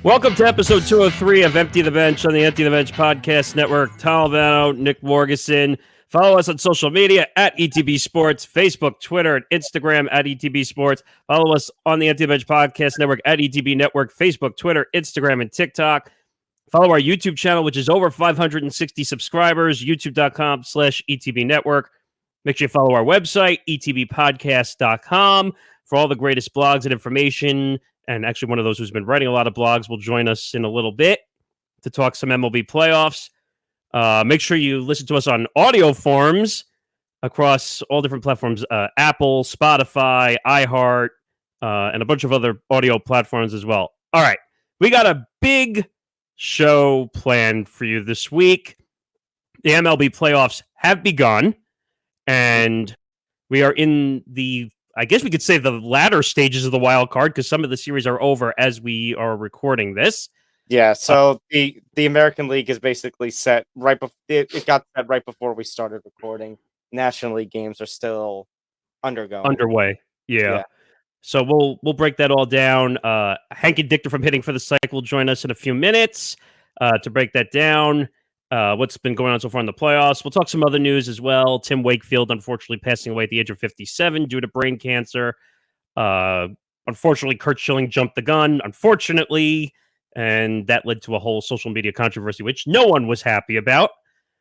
Welcome to episode 203 of Empty the Bench on the Empty the Bench Podcast Network. Tom Albano, Nick Morgasen. Follow us on social media at ETB Sports, Facebook, Twitter, and Instagram at ETB Sports. Follow us on the Empty the Bench Podcast Network at ETB Network, Facebook, Twitter, Instagram, and TikTok. Follow our YouTube channel, which is over 560 subscribers, youtube.com/ETB Network. Make sure you follow our website, etbpodcast.com, for all the greatest blogs and information. And actually, one of those who's been writing a lot of blogs will join us in a little bit to talk some MLB playoffs. Make sure you listen to us on audio forms across all different platforms, Apple, Spotify, iHeart, and a bunch of other audio platforms as well. All right, we got a big show planned for you this week. The MLB playoffs have begun, and we are in I guess we could say the latter stages of the wild card because some of the series are over as we are recording this. Yeah, so the American League is basically set right before it got set right before we started recording. National League games are still underway. Yeah. So we'll break that all down. Hank Indictor from Hitting for the Cycle will join us in a few minutes to break that down. What's been going on so far in the playoffs. We'll talk some other news as well. Tim Wakefield, unfortunately, passing away at the age of 57 due to brain cancer. Unfortunately, Curt Schilling jumped the gun, unfortunately, and that led to a whole social media controversy, which no one was happy about.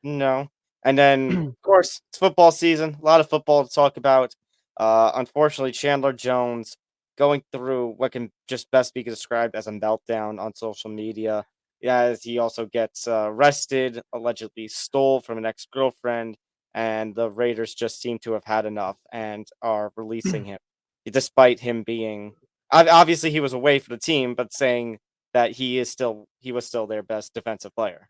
No. And then, of course, it's football season. A lot of football to talk about. Unfortunately, Chandler Jones going through what can just best be described as a meltdown on social media. As he also gets arrested, allegedly stole from an ex-girlfriend, and the Raiders just seem to have had enough and are releasing him, despite him being obviously he was away for the team, but saying that he was still their best defensive player,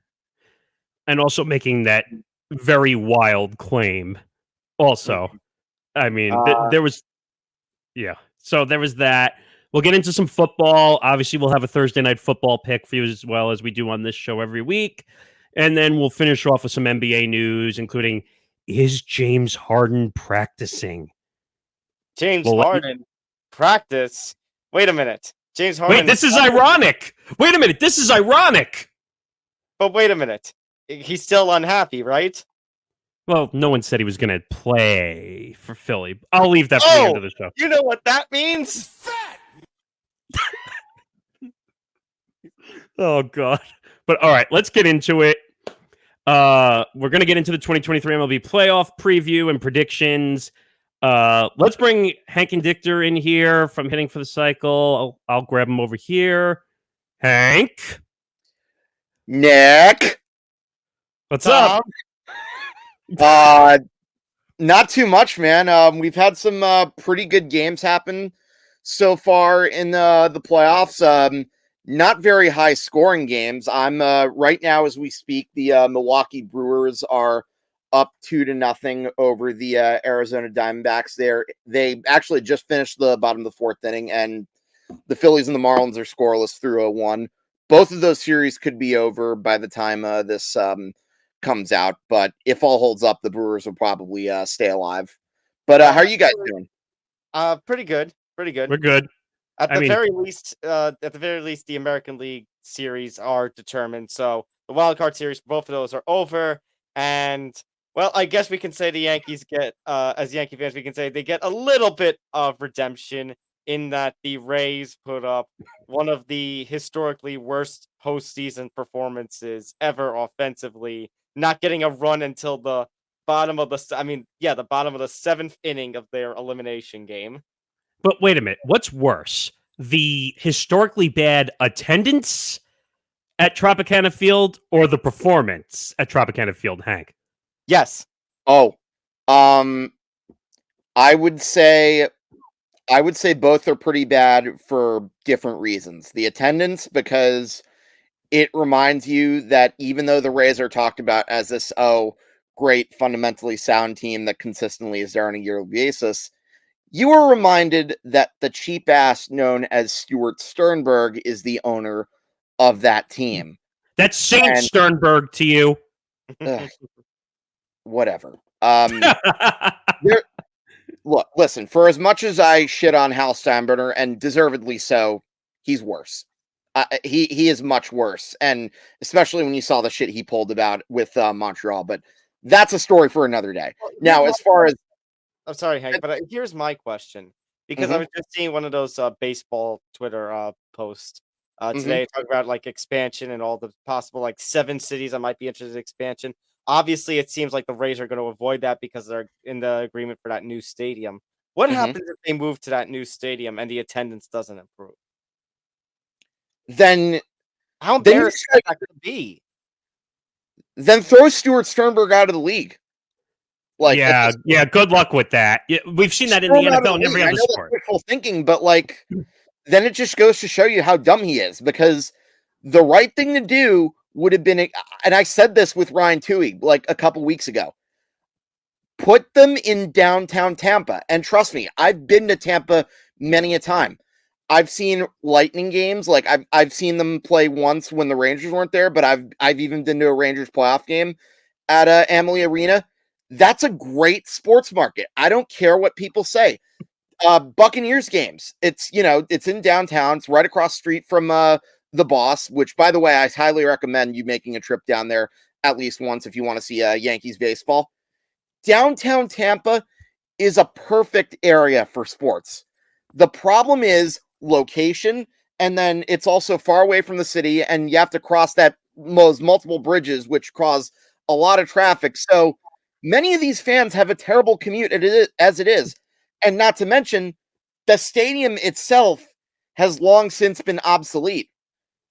and also making that very wild claim. Also, I mean, there was that. We'll get into some football. Obviously, we'll have a Thursday night football pick for you as well as we do on this show every week. And then we'll finish off with some NBA news, including, is James Harden practicing? Harden practice? Wait a minute. James Harden. Wait, this is ironic. Wait a minute. This is ironic. But wait a minute. He's still unhappy, right? Well, no one said he was going to play for Philly. I'll leave that for the end of the show. You know what that means? Oh, God. But all right, let's get into it. We're going to get into the 2023 MLB playoff preview and predictions. Let's bring Hank Indictor in here from Hitting for the Cycle. I'll grab him over here. Hank. Nick. What's up? Not too much, man. We've had some pretty good games happen so far in the playoffs. Not very high scoring games. I'm right now as we speak, the Milwaukee Brewers are up 2-0 over the Arizona Diamondbacks. They actually just finished the bottom of the fourth inning, and the Phillies and the Marlins are scoreless through 1. Both of those series could be over by the time this comes out, but if all holds up, the Brewers will probably stay alive. But how are you guys doing? Pretty good. We're good. At the very least, the American League series are determined. So the wild card series, both of those are over. And well, I guess we can say the Yankees get, as Yankee fans, we can say they get a little bit of redemption in that the Rays put up one of the historically worst postseason performances ever offensively, not getting a run until the bottom of the 7th inning of their elimination game. But wait a minute. What's worse? The historically bad attendance at Tropicana Field or the performance at Tropicana Field, Hank? Yes. I would say both are pretty bad for different reasons. The attendance, because it reminds you that even though the Rays are talked about as this, great, fundamentally sound team that consistently is there on a yearly basis, you are reminded that the cheap ass known as Stuart Sternberg is the owner of that team. That's Saint Sternberg to you. Whatever. Look, listen, for as much as I shit on Hal Steinbrenner, and deservedly so, he's worse. He is much worse, and especially when you saw the shit he pulled about with Montreal. But that's a story for another day. Now, as far as I'm sorry, Hank, but here's my question because I was just seeing one of those baseball Twitter posts today talking about like expansion and all the possible like 7 cities that might be interested in expansion. Obviously, it seems like the Rays are going to avoid that because they're in the agreement for that new stadium. What happens if they move to that new stadium and the attendance doesn't improve? then How embarrassing is that going to be? then throw Stuart Sternberg out of the league. Like, yeah. Good luck with that. Yeah, we've seen that in throw the him out of NFL and every league. I other know sport. that's wishful thinking, but like, then it just goes to show you how dumb he is. Because the right thing to do would have been, and I said this with Ryan Toohey like a couple weeks ago. Put them in downtown Tampa, and trust me, I've been to Tampa many a time. I've seen Lightning games, like I've seen them play once when the Rangers weren't there, but I've even been to a Rangers playoff game at Amalie Arena. That's a great sports market. I don't care what people say. Buccaneers games. It's in downtown. It's right across the street from the Boss, which, by the way, I highly recommend you making a trip down there at least once if you want to see Yankees baseball. Downtown Tampa is a perfect area for sports. The problem is location, and then it's also far away from the city, and you have to cross those multiple bridges, which cause a lot of traffic. So many of these fans have a terrible commute as it is. And not to mention, the stadium itself has long since been obsolete.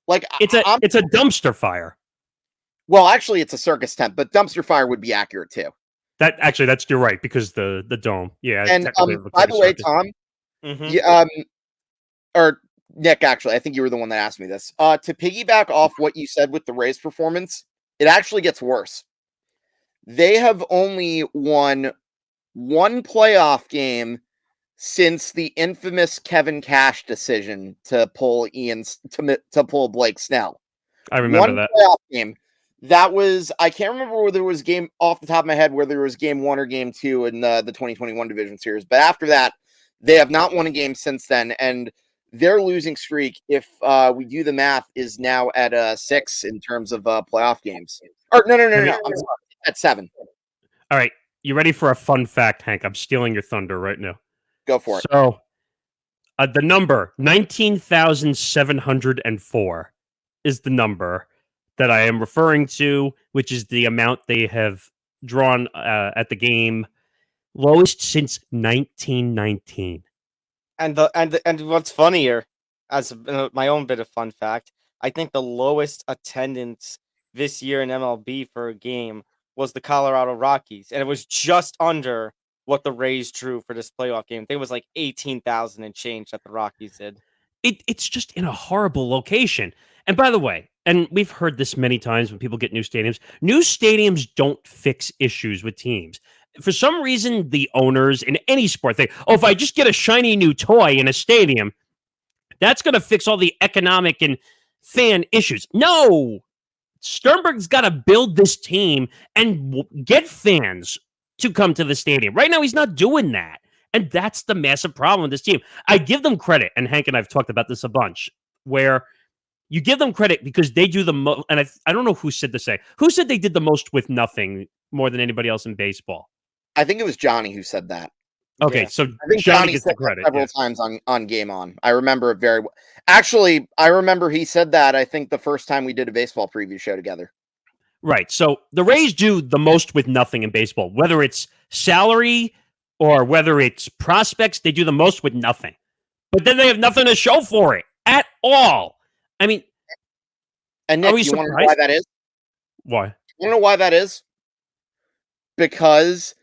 Like It's a dumpster fire. Well, actually, it's a circus tent, but dumpster fire would be accurate too. You're right, because the dome. Yeah. And technically it looks by like a the way, circus. Tom, or Nick, actually, I think you were the one that asked me this. To piggyback off what you said with the Rays performance, it actually gets worse. They have only won one playoff game since the infamous Kevin Cash decision to pull pull Blake Snell. I remember that playoff game. That was, I can't remember whether it was game off the top of my head, whether it was game 1 or game 2 in the 2021 division series. But after that, they have not won a game since then. And their losing streak, if we do the math, is now at 6 in terms of playoff games. Or no. I'm sorry. At 7. All right. You ready for a fun fact, Hank? I'm stealing your thunder right now. Go for it. So, the number 19,704 is the number that I am referring to, which is the amount they have drawn at the game, lowest since 1919. And what's funnier, as my own bit of fun fact, I think the lowest attendance this year in MLB for a game was the Colorado Rockies, and it was just under what the Rays drew for this playoff game. I think it was like 18,000 and change that the Rockies did. It's just in a horrible location. And by the way, and we've heard this many times when people get new stadiums don't fix issues with teams. For some reason, the owners in any sport think, if I just get a shiny new toy in a stadium, that's going to fix all the economic and fan issues. No! Sternberg's got to build this team and get fans to come to the stadium. Right now, he's not doing that. And that's the massive problem with this team. I give them credit, and Hank and I have talked about this a bunch, where you give them credit because they do the most. And I don't know who said this. Who said they did the most with nothing more than anybody else in baseball? I think it was Johnny who said that. Okay, so I think Johnny gets said the credit several times on Game On. I remember it very well. Actually, I remember he said that, I think, the first time we did a baseball preview show together. Right. So the Rays do the most with nothing in baseball, whether it's salary or whether it's prospects, they do the most with nothing. But then they have nothing to show for it at all. I mean, and Nick, you want to know why that is? Why? You want to know why that is? Because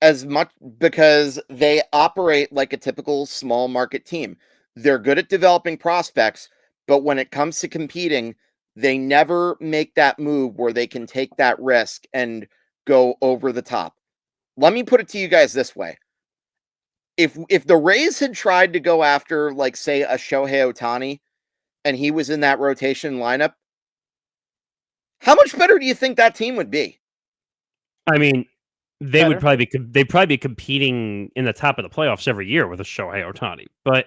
they operate like a typical small market team. They're good at developing prospects, but when it comes to competing, they never make that move where they can take that risk and go over the top. Let me put it to you guys this way. If the Rays had tried to go after, like, say, a Shohei Ohtani, and he was in that rotation lineup, how much better do you think that team would be? I mean, they'd probably be competing in the top of the playoffs every year with a Shohei Ohtani. But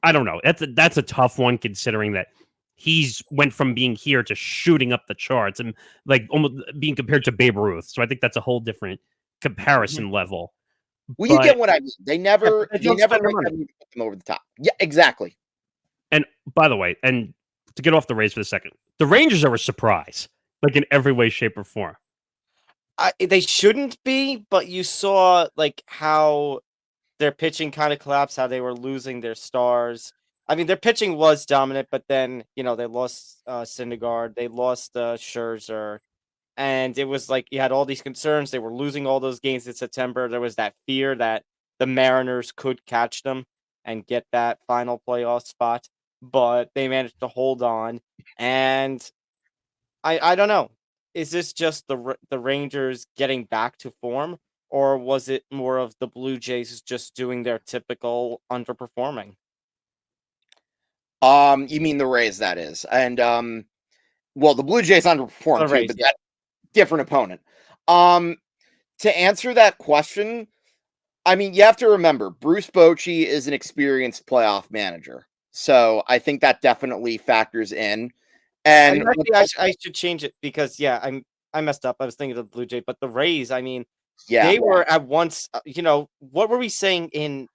I don't know. That's a tough one, considering that he's went from being here to shooting up the charts and like almost being compared to Babe Ruth. So I think that's a whole different comparison level. Well, you get what I mean. They never they don't spend their money. put them over the top. Yeah, exactly. And by the way, and to get off the Rays for a second, the Rangers are a surprise, like in every way, shape, or form. They shouldn't be, but you saw like how their pitching kind of collapsed, how they were losing their stars. I mean, their pitching was dominant, but then they lost Syndergaard, they lost Scherzer, and it was like you had all these concerns. They were losing all those games in September. There was that fear that the Mariners could catch them and get that final playoff spot, but they managed to hold on. And I don't know. Is this just the Rangers getting back to form, or was it more of the Blue Jays just doing their typical underperforming? You mean the Rays, that is. And well, the Blue Jays underperformed Rays, too, but that different opponent. To answer that question, I mean, you have to remember Bruce Bochy is an experienced playoff manager. So I think that definitely factors in. And I should change it because I messed up. I was thinking of the Blue Jays, but the Rays, I mean, they were at once, what were we saying in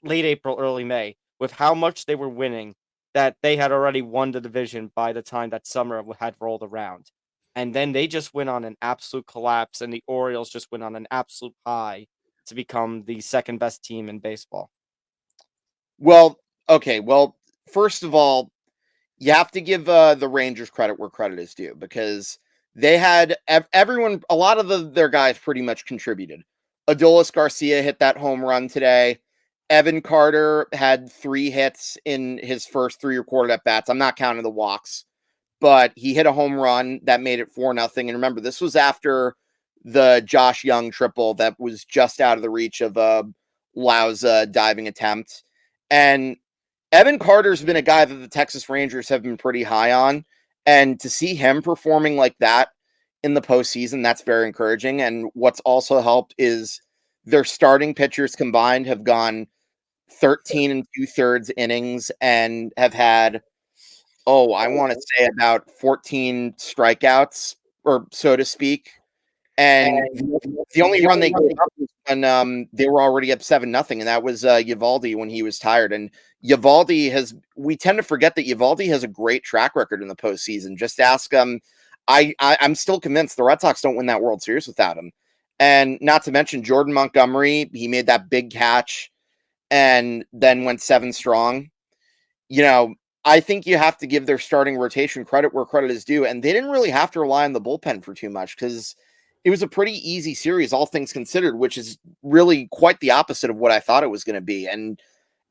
late April, early May, with how much they were winning, that they had already won the division by the time that summer had rolled around. And then they just went on an absolute collapse, and the Orioles just went on an absolute high to become the second best team in baseball. Well, okay. Well, first of all, you have to give the Rangers credit where credit is due, because they had everyone, a lot of their guys pretty much contributed. Adolis Garcia hit that home run today. Evan Carter had 3 hits in his first 3 recorded at bats. I'm not counting the walks, but he hit a home run that made it 4-0. And remember, this was after the Josh Young triple that was just out of the reach of Lau's diving attempt. And Evan Carter's been a guy that the Texas Rangers have been pretty high on. And to see him performing like that in the postseason, that's very encouraging. And what's also helped is their starting pitchers combined have gone 13 2/3 innings and have had, I want to say about 14 strikeouts, or so to speak. And the only run they gave up was when they were already up 7-0, and that was Eovaldi when he was tired. And we tend to forget that Eovaldi has a great track record in the postseason. Just ask I'm still convinced the Red Sox don't win that World Series without him. And not to mention Jordan Montgomery, he made that big catch and then went 7 strong. I think you have to give their starting rotation credit where credit is due. And they didn't really have to rely on the bullpen for too much, because it was a pretty easy series, all things considered, which is really quite the opposite of what I thought it was going to be. And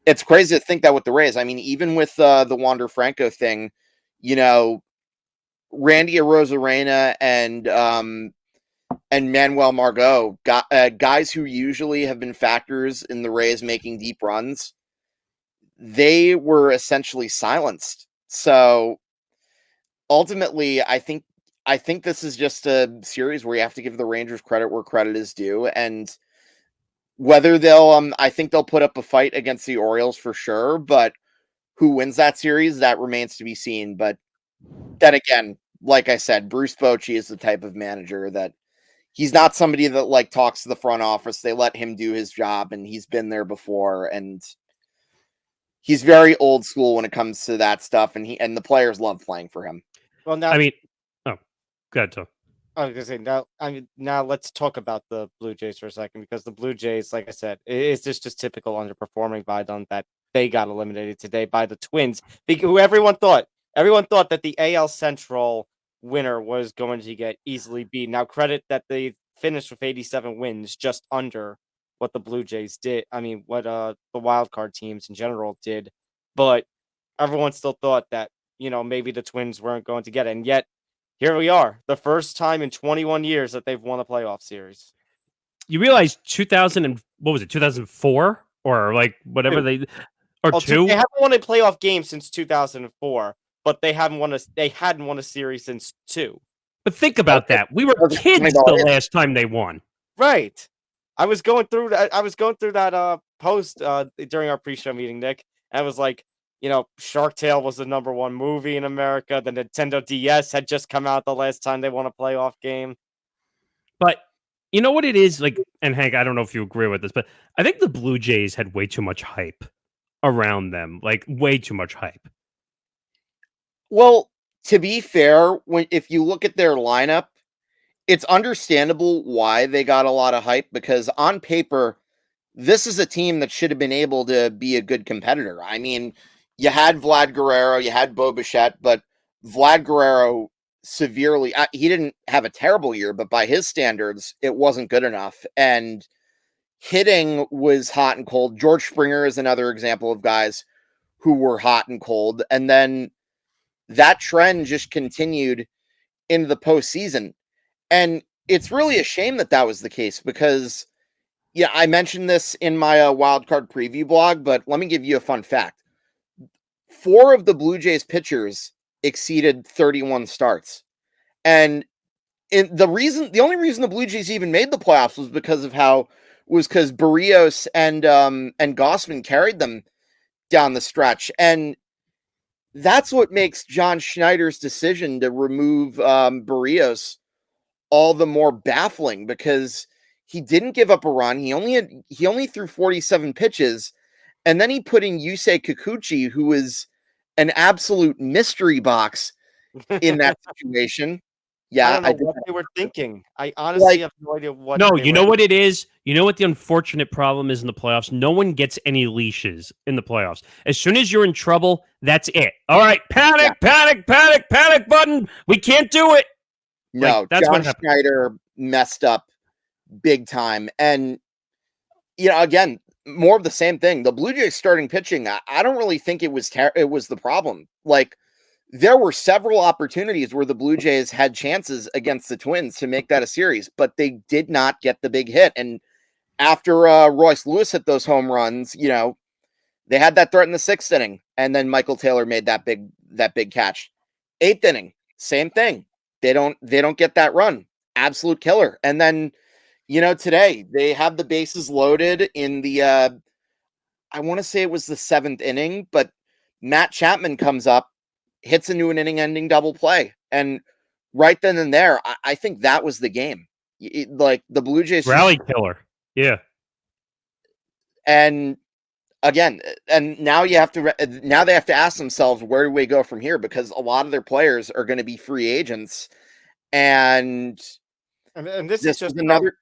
it's crazy to think that with the Rays. I mean, even with the Wander Franco thing, Randy Arozarena and Manuel Margot, guys who usually have been factors in the Rays making deep runs, they were essentially silenced. So ultimately, I think this is just a series where you have to give the Rangers credit where credit is due. And whether I think they'll put up a fight against the Orioles for sure, but who wins that series, that remains to be seen. But then again, like I said, Bruce Bochy is the type of manager that he's not somebody that talks to the front office. They let him do his job, and he's been there before, and he's very old school when it comes to that stuff. And the players love playing for him. Well, now, go ahead, Tom. I was gonna say now let's talk about the Blue Jays for a second, because the Blue Jays, like I said, it's just typical underperforming by them, that they got eliminated today by the Twins. Who everyone thought that the AL Central winner was going to get easily beat. Now, credit that they finished with 87 wins, just under what the Blue Jays did. I mean, what the wild card teams in general did, but everyone still thought that maybe the Twins weren't going to get it, and yet here we are, the first time in 21 years that they've won a playoff series. You realize 2004 or whatever they two? They haven't won a playoff game since 2004, but they hadn't won a series since 2. But think about that. We were kids the last time they won. Right. I was going through that. Post during our pre-show meeting, Nick, and I was like, Shark Tale was the #1 movie in America. The Nintendo DS had just come out the last time they won a playoff game. But you know what it is like, and Hank, I don't know if you agree with this, but I think the Blue Jays had way too much hype around them, like way too much hype. Well, to be fair, if you look at their lineup, it's understandable why they got a lot of hype because on paper, this is a team that should have been able to be a good competitor. I mean, you had Vlad Guerrero, you had Bo Bichette, but Vlad Guerrero severely, he didn't have a terrible year, but by his standards, it wasn't good enough. And hitting was hot and cold. George Springer is another example of guys who were hot and cold. And then that trend just continued into the postseason. And it's really a shame that was the case because, yeah, I mentioned this in my wildcard preview blog, but let me give you a fun fact. 4 of the Blue Jays pitchers exceeded 31 starts. And the only reason the Blue Jays even made the playoffs was because Barrios and Gossman carried them down the stretch. And that's what makes John Schneider's decision to remove Barrios all the more baffling because he didn't give up a run. He only threw 47 pitches, and then he put in Yusei Kikuchi, who was an absolute mystery box in that situation. Yeah, I don't know what they were thinking. I honestly have no idea what. No, you know what it is? You know what the unfortunate problem is in the playoffs? No one gets any leashes in the playoffs. As soon as you're in trouble, that's it. All right, panic button. We can't do it. No, that's John Schneider messed up big time. And, again, more of the same thing. The Blue Jays starting pitching, I don't really think it was the problem. Like, there were several opportunities where the Blue Jays had chances against the Twins to make that a series, but they did not get the big hit. And after Royce Lewis hit those home runs, they had that threat in the 6th inning, and then Michael Taylor made that big catch. 8th inning, same thing. They don't get that run. Absolute killer. And then, today they have the bases loaded in the I want to say it was the 7th inning, but Matt Chapman comes up, hits into an inning-ending double play. And right then and there, I think that was the game. Like the Blue Jays rally killer. Yeah. And again, and now they have to ask themselves, where do we go from here? Because a lot of their players are going to be free agents. And this is just another,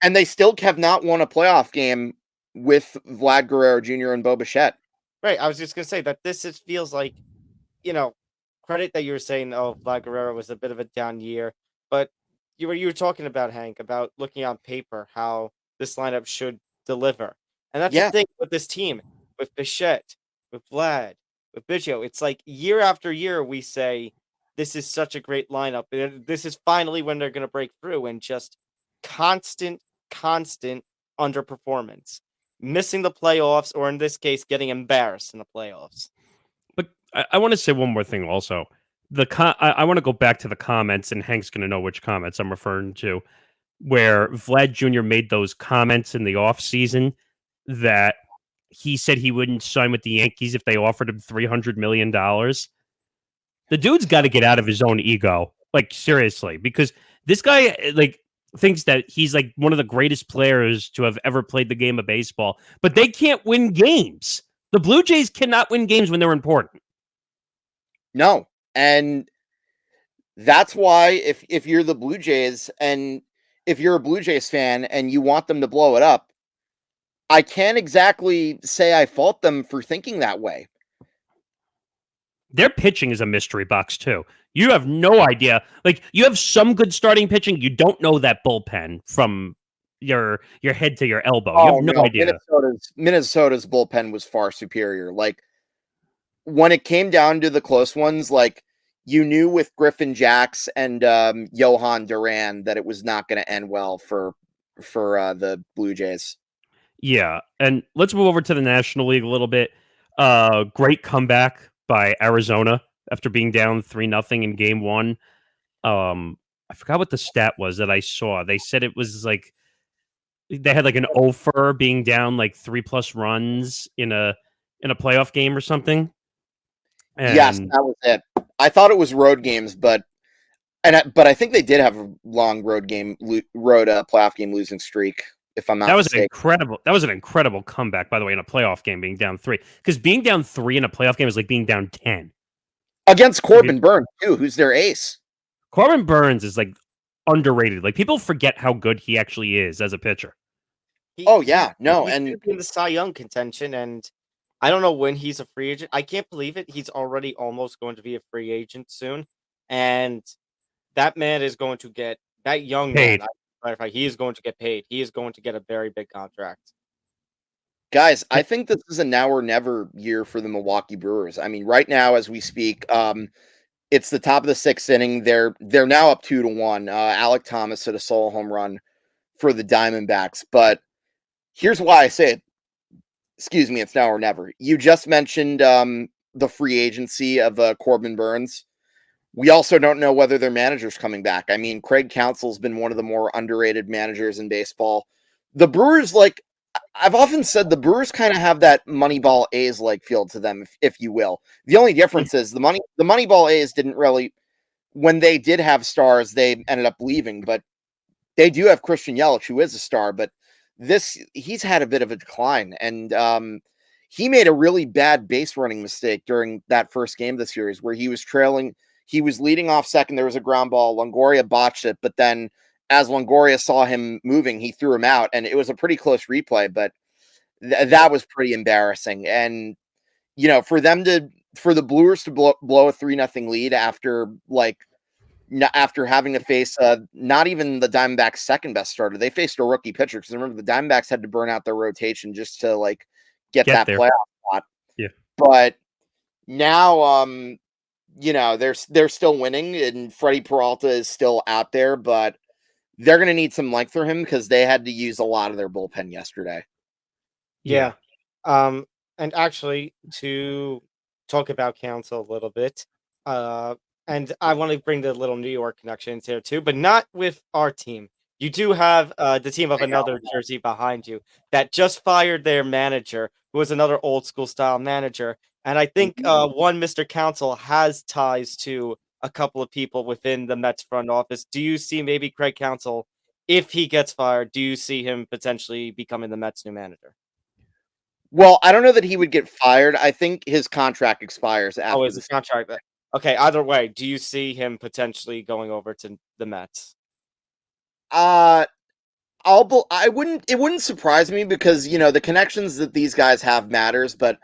and they still have not won a playoff game with Vlad Guerrero Jr. and Bo Bichette. Right. I was just going to say that feels like, credit that you were saying, Vlad Guerrero was a bit of a down year, but you were talking about, Hank, about looking on paper, how this lineup should deliver. And that's the thing with this team, with Bichette, with Vlad, with Biggio. It's like year after year, we say, this is such a great lineup. This is finally when they're going to break through, and just constant underperformance. Missing the playoffs, or in this case, getting embarrassed in the playoffs. But I want to say one more thing also. I want to go back to the comments, and Hank's going to know which comments I'm referring to, where Vlad Jr. made those comments in the offseason that he said he wouldn't sign with the Yankees if they offered him $300 million. The dude's got to get out of his own ego. Like, seriously, because this guy, thinks that he's like one of the greatest players to have ever played the game of baseball, but they can't win games. The Blue Jays cannot win games when they're important. No. And that's why if you're the Blue Jays, and if you're a Blue Jays fan and you want them to blow it up, I can't exactly say I fault them for thinking that way. Their pitching is a mystery box too. You have no idea. Like, you have some good starting pitching. You don't know that bullpen from your head to your elbow. You have no idea. Minnesota's bullpen was far superior. Like, when it came down to the close ones, like, you knew with Griffin Jacks and Johan Duran that it was not going to end well for the Blue Jays. Yeah, and let's move over to the National League a little bit. Great comeback by Arizona after being down 3-0 in Game 1. I forgot what the stat was that I saw. They said it was like they had like an offer being down like 3+ runs in a playoff game or something. Yes, And that was it. I thought it was road games, but I think they did have a long road playoff game losing streak, if I'm not mistaken. that was an incredible comeback, by the way, in a playoff game, being down 3. Because being down 3 in a playoff game is like being down 10. Against Corbin Burns, too, who's their ace. Corbin Burns is like underrated. Like people forget how good he actually is as a pitcher. He, Oh yeah, no, he's and in the Cy Young contention, and I don't know when he's a free agent. I can't believe it. He's already almost going to be a free agent soon, and that man is going to get that young Paid. man. Clarify, he is going to get paid. He is going to get a very big contract. guys, I think this is a now or never year for the Milwaukee Brewers. I mean, right now as we speak, it's the top of the 6th inning. They're now up 2-1. Alec Thomas hit a solo home run for the Diamondbacks, but here's why I say it. Excuse me, it's now or never. You just mentioned the free agency of Corbin Burns. We also don't know whether their manager's coming back. I mean, Craig Counsell's been one of the more underrated managers in baseball. The Brewers, like I've often said, the Brewers kind of have that Moneyball A's like feel to them, if you will. The only difference is the Moneyball A's didn't really, when they did have stars, they ended up leaving. But they do have Christian Yelich, who is a star, but he's had a bit of a decline, and he made a really bad base running mistake during that first game of the series where he was trailing. He was leading off second. There was a ground ball. Longoria botched it, but then as Longoria saw him moving, he threw him out, and it was a pretty close replay, but that was pretty embarrassing. And for the Brewers to blow a 3-0 lead after having to face not even the Diamondbacks' second best starter, they faced a rookie pitcher, because remember the Diamondbacks had to burn out their rotation just to get that there. playoff spot. Yeah, but now they're still winning, and Freddie Peralta is still out there, but they're going to need some length for him because they had to use a lot of their bullpen yesterday. Yeah. And actually, to talk about Counsell a little bit, and I want to bring the little New York connections here too, but not with our team. You do have the team of another jersey behind you that just fired their manager, who was another old school style manager. And I think one Mr. Counsell has ties to a couple of people within the Mets front office. Do you see maybe Craig Counsell, if he gets fired, do you see him potentially becoming the Mets' new manager? Well, I don't know that he would get fired. I think his contract expires after his contract. Okay, either way, do you see him potentially going over to the Mets? It wouldn't surprise me because, the connections that these guys have matters, but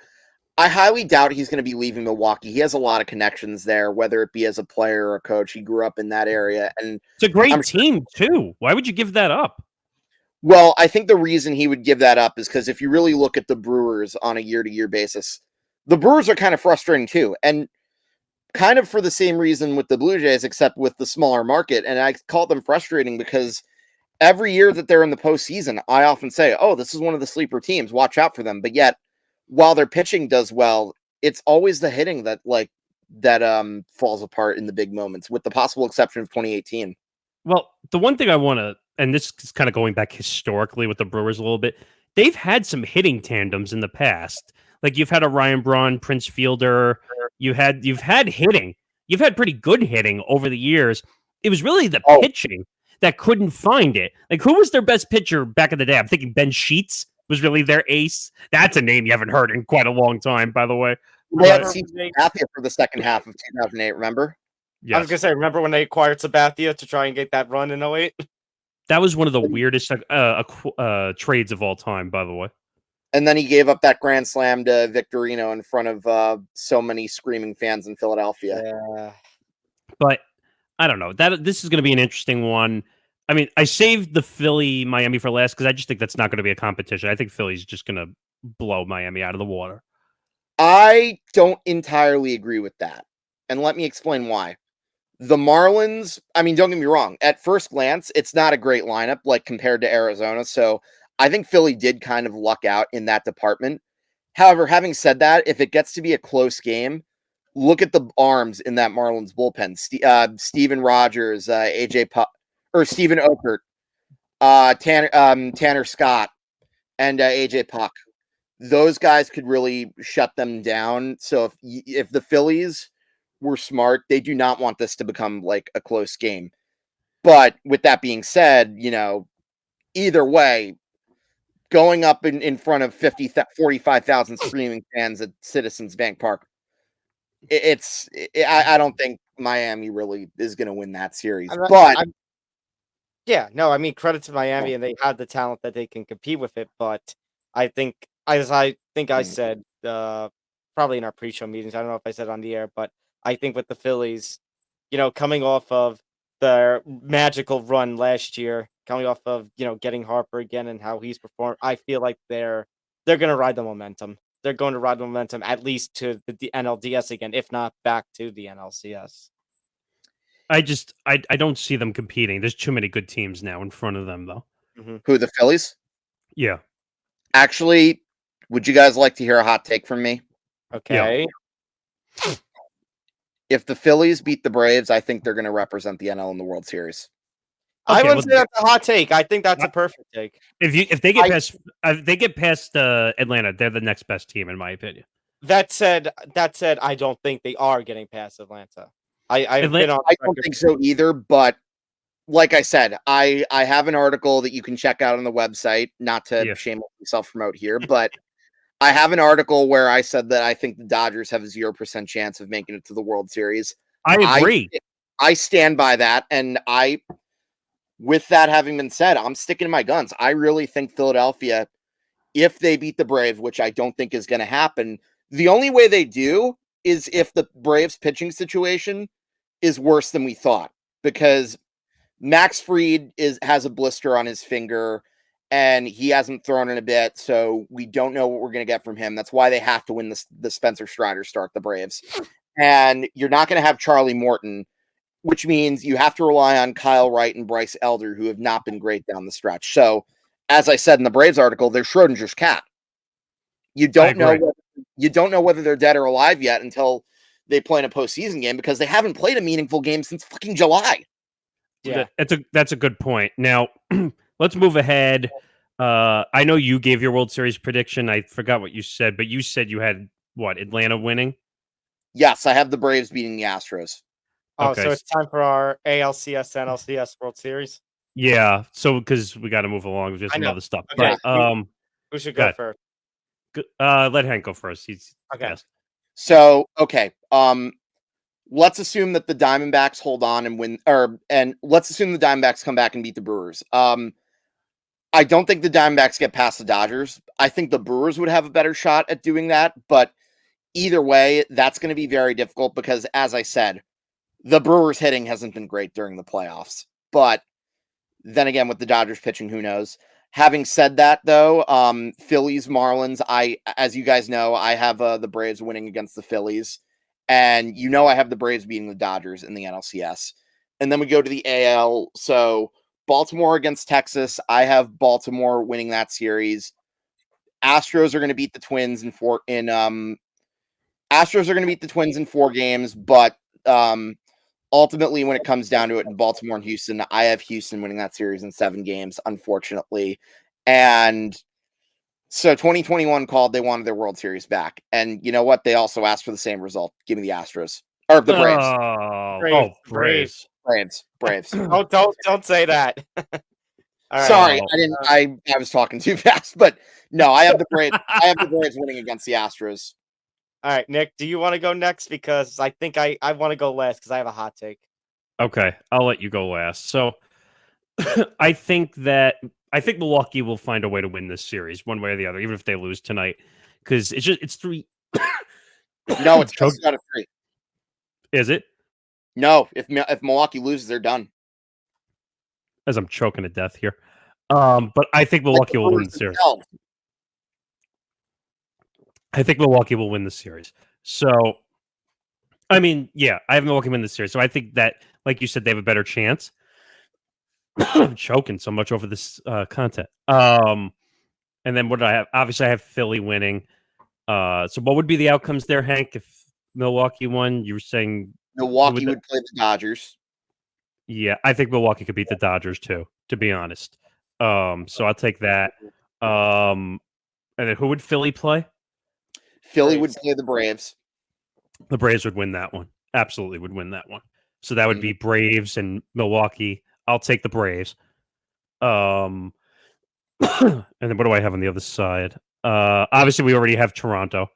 I highly doubt he's going to be leaving Milwaukee. He has a lot of connections there, whether it be as a player or a coach. He grew up in that area, and it's a great team too. Why would you give that up? Well, I think the reason he would give that up is because if you really look at the Brewers on a year-to-year basis, the Brewers are kind of frustrating too, and kind of for the same reason with the Blue Jays, except with the smaller market. And I call them frustrating because every year that they're in the postseason, I often say, oh, this is one of the sleeper teams. Watch out for them. But yet, while their pitching does well, it's always the hitting that falls apart in the big moments, with the possible exception of 2018. Well, the one thing I want to, and this is kind of going back historically with the Brewers a little bit, they've had some hitting tandems in the past. Like you've had a Ryan Braun, Prince Fielder. You've had hitting. You've had pretty good hitting over the years. It was really the pitching that couldn't find it. Like, who was their best pitcher back in the day? I'm thinking Ben Sheets was really their ace. That's a name you haven't heard in quite a long time, by the way. They had Sabathia for the second half of 2008, remember? Yes. I was going to say, remember when they acquired Sabathia to try and get that run in 08? That was one of the weirdest trades of all time, by the way. And then he gave up that grand slam to Victorino in front of so many screaming fans in Philadelphia. Yeah. But I don't know. This is going to be an interesting one. I mean, I saved the Philly-Miami for last because I just think that's not going to be a competition. I think Philly's just going to blow Miami out of the water. I don't entirely agree with that. And let me explain why. The Marlins, I mean, don't get me wrong. At first glance, it's not a great lineup compared to Arizona. So I think Philly did kind of luck out in that department. However, having said that, if it gets to be a close game, look at the arms in that Marlins bullpen. Steven Rogers, AJ Puck, or Steven Okert, Tanner Scott, and AJ Puck. those guys could really shut them down. So if the Phillies were smart, they do not want this to become like a close game. But with that being said, either way, going up in front of 45,000 screaming fans at Citizens Bank Park, I don't think Miami really is going to win that series. Yeah, no, I mean, credit to Miami, and they had the talent that they can compete with it. But I think, as I said, probably in our pre-show meetings, I don't know if I said it on the air, but I think with the Phillies, coming off of their magical run last year, coming off of getting Harper again and how he's performed, I feel like they're going to ride the momentum. They're going to ride the momentum at least to the NLDS again, if not back to the NLCS. I don't see them competing. There's too many good teams now in front of them, though. Mm-hmm. Who, the Phillies? Yeah. Actually, would you guys like to hear a hot take from me? Okay. Yeah. If the Phillies beat the Braves, I think they're going to represent the NL in the World Series. Okay, I wouldn't say that's a hot take. I think that's a perfect take. If they get past Atlanta, they're the next best team in my opinion. That said, I don't think they are getting past Atlanta. I don't think so either, but like I said, I have an article that you can check out on the website, not to shamelessly self-promote here, but I have an article where I said that I think the Dodgers have a 0% chance of making it to the World Series. I agree. I stand by that, and with that having been said, I'm sticking to my guns. I really think Philadelphia, if they beat the Braves, which I don't think is going to happen, the only way they do is if the Braves pitching situation is worse than we thought, because Max Fried has a blister on his finger and he hasn't thrown in a bit, so we don't know what we're going to get from him. That's why they have to win the Spencer Strider start, the Braves. And you're not going to have Charlie Morton, which means you have to rely on Kyle Wright and Bryce Elder, who have not been great down the stretch. So, as I said in the Braves article, they're Schrodinger's cat. You don't know whether they're dead or alive yet until they play in a postseason game, because they haven't played a meaningful game since fucking July. Yeah, that's a good point. Now, let's move ahead. I know you gave your World Series prediction. I forgot what you said, but you said you had Atlanta winning? Yes, I have the Braves beating the Astros. Oh, okay. So it's time for our ALCS NLCS World Series. Yeah, so because we got to move along with just some other stuff. Okay. But who should go first? Let Hank go first. He's okay. Best. So let's assume that the Diamondbacks hold on and win, and let's assume the Diamondbacks come back and beat the Brewers. I don't think the Diamondbacks get past the Dodgers. I think the Brewers would have a better shot at doing that, but either way, that's going to be very difficult because, as I said, the Brewers hitting hasn't been great during the playoffs. But then again, with the Dodgers pitching, who knows? Having said that, though, Phillies, Marlins, as you guys know, I have the Braves winning against the Phillies. And I have the Braves beating the Dodgers in the NLCS. And then we go to the AL. So Baltimore against Texas, I have Baltimore winning that series. Astros are going to beat the Twins in 4 games, but ultimately, when it comes down to it in Baltimore and Houston, I have Houston winning that series in 7 games, unfortunately. And so 2021 called, they wanted their World Series back. And you know what? They also asked for the same result. Give me the Astros. Or the Braves. Braves. Oh, don't say that. Right. Sorry, I didn't. I was talking too fast, but no, I have the Braves. I have the Braves winning against the Astros. All right, Nick, do you want to go next? Because I think I want to go last because I have a hot take. Okay, I'll let you go last. So I think Milwaukee will find a way to win this series one way or the other, even if they lose tonight, because it's 3. No, it's just out of 3. Is it? No, if Milwaukee loses, they're done. As I'm choking to death here, but I think Milwaukee will win the series. I think Milwaukee will win the series. So, I mean, yeah, I have Milwaukee win the series. So I think that, like you said, they have a better chance. I'm choking so much over this content. And then what do I have? Obviously, I have Philly winning. So what would be the outcomes there, Hank, if Milwaukee won? You were saying Milwaukee would play the Dodgers. Yeah, I think Milwaukee could beat the Dodgers too, to be honest. So I'll take that. And then who would Philly play? Philly Braves. would play the Braves. The Braves would win that one. Absolutely would win that one. So that would be Braves and Milwaukee. I'll take the Braves. And then what do I have on the other side? Obviously, we already have Toronto.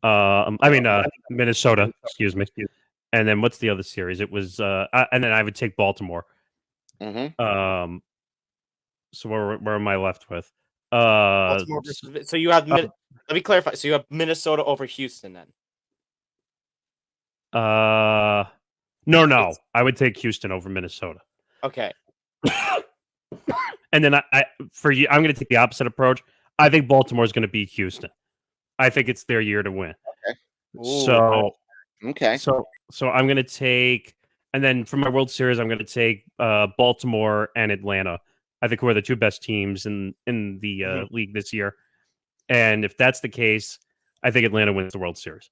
Minnesota. Excuse me. And then what's the other series? It was, and then I would take Baltimore. Mm-hmm. So where am I left with? Baltimore so you have let me clarify. So you have Minnesota over Houston then. No. I would take Houston over Minnesota. Okay. And then I'm going to take the opposite approach. I think Baltimore is going to beat Houston. I think it's their year to win. Okay. So I'm going to take, and then for my World Series, I'm going to take Baltimore and Atlanta. I think who are the two best teams in the league this year. And if that's the case, I think Atlanta wins the World Series.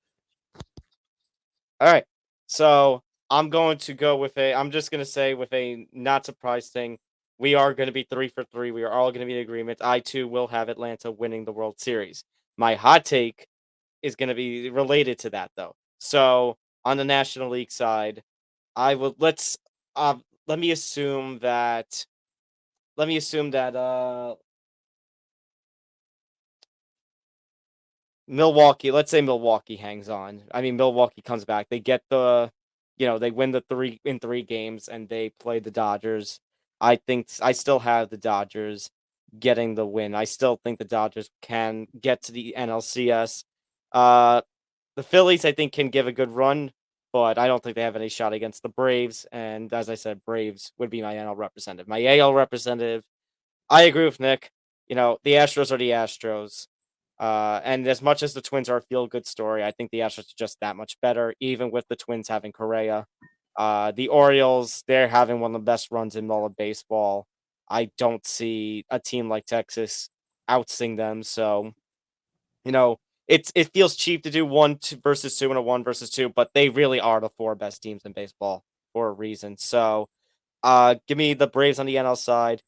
All right. So I'm going to go with I'm just going to say with a not surprise thing. We are going to be 3 for 3. We are all going to be in agreement. I, too, will have Atlanta winning the World Series. My hot take is going to be related to that, though. So on the National League side, let me assume that Milwaukee, let's say Milwaukee hangs on. I mean, Milwaukee comes back. They get they win the 3 games and they play the Dodgers. I still have the Dodgers getting the win. I still think the Dodgers can get to the NLCS. The Phillies, I think, can give a good run, but I don't think they have any shot against the Braves. And as I said, Braves would be my NL representative. My AL representative, I agree with Nick. The Astros are the Astros. And as much as the Twins are a feel-good story, I think the Astros are just that much better, even with the Twins having Correa. The Orioles, they're having one of the best runs in all of baseball. I don't see a team like Texas outsing them. So, it feels cheap to do 1 versus 2 and a 1 versus 2, but they really are the 4 best teams in baseball for a reason. So, give me the Braves on the NL side.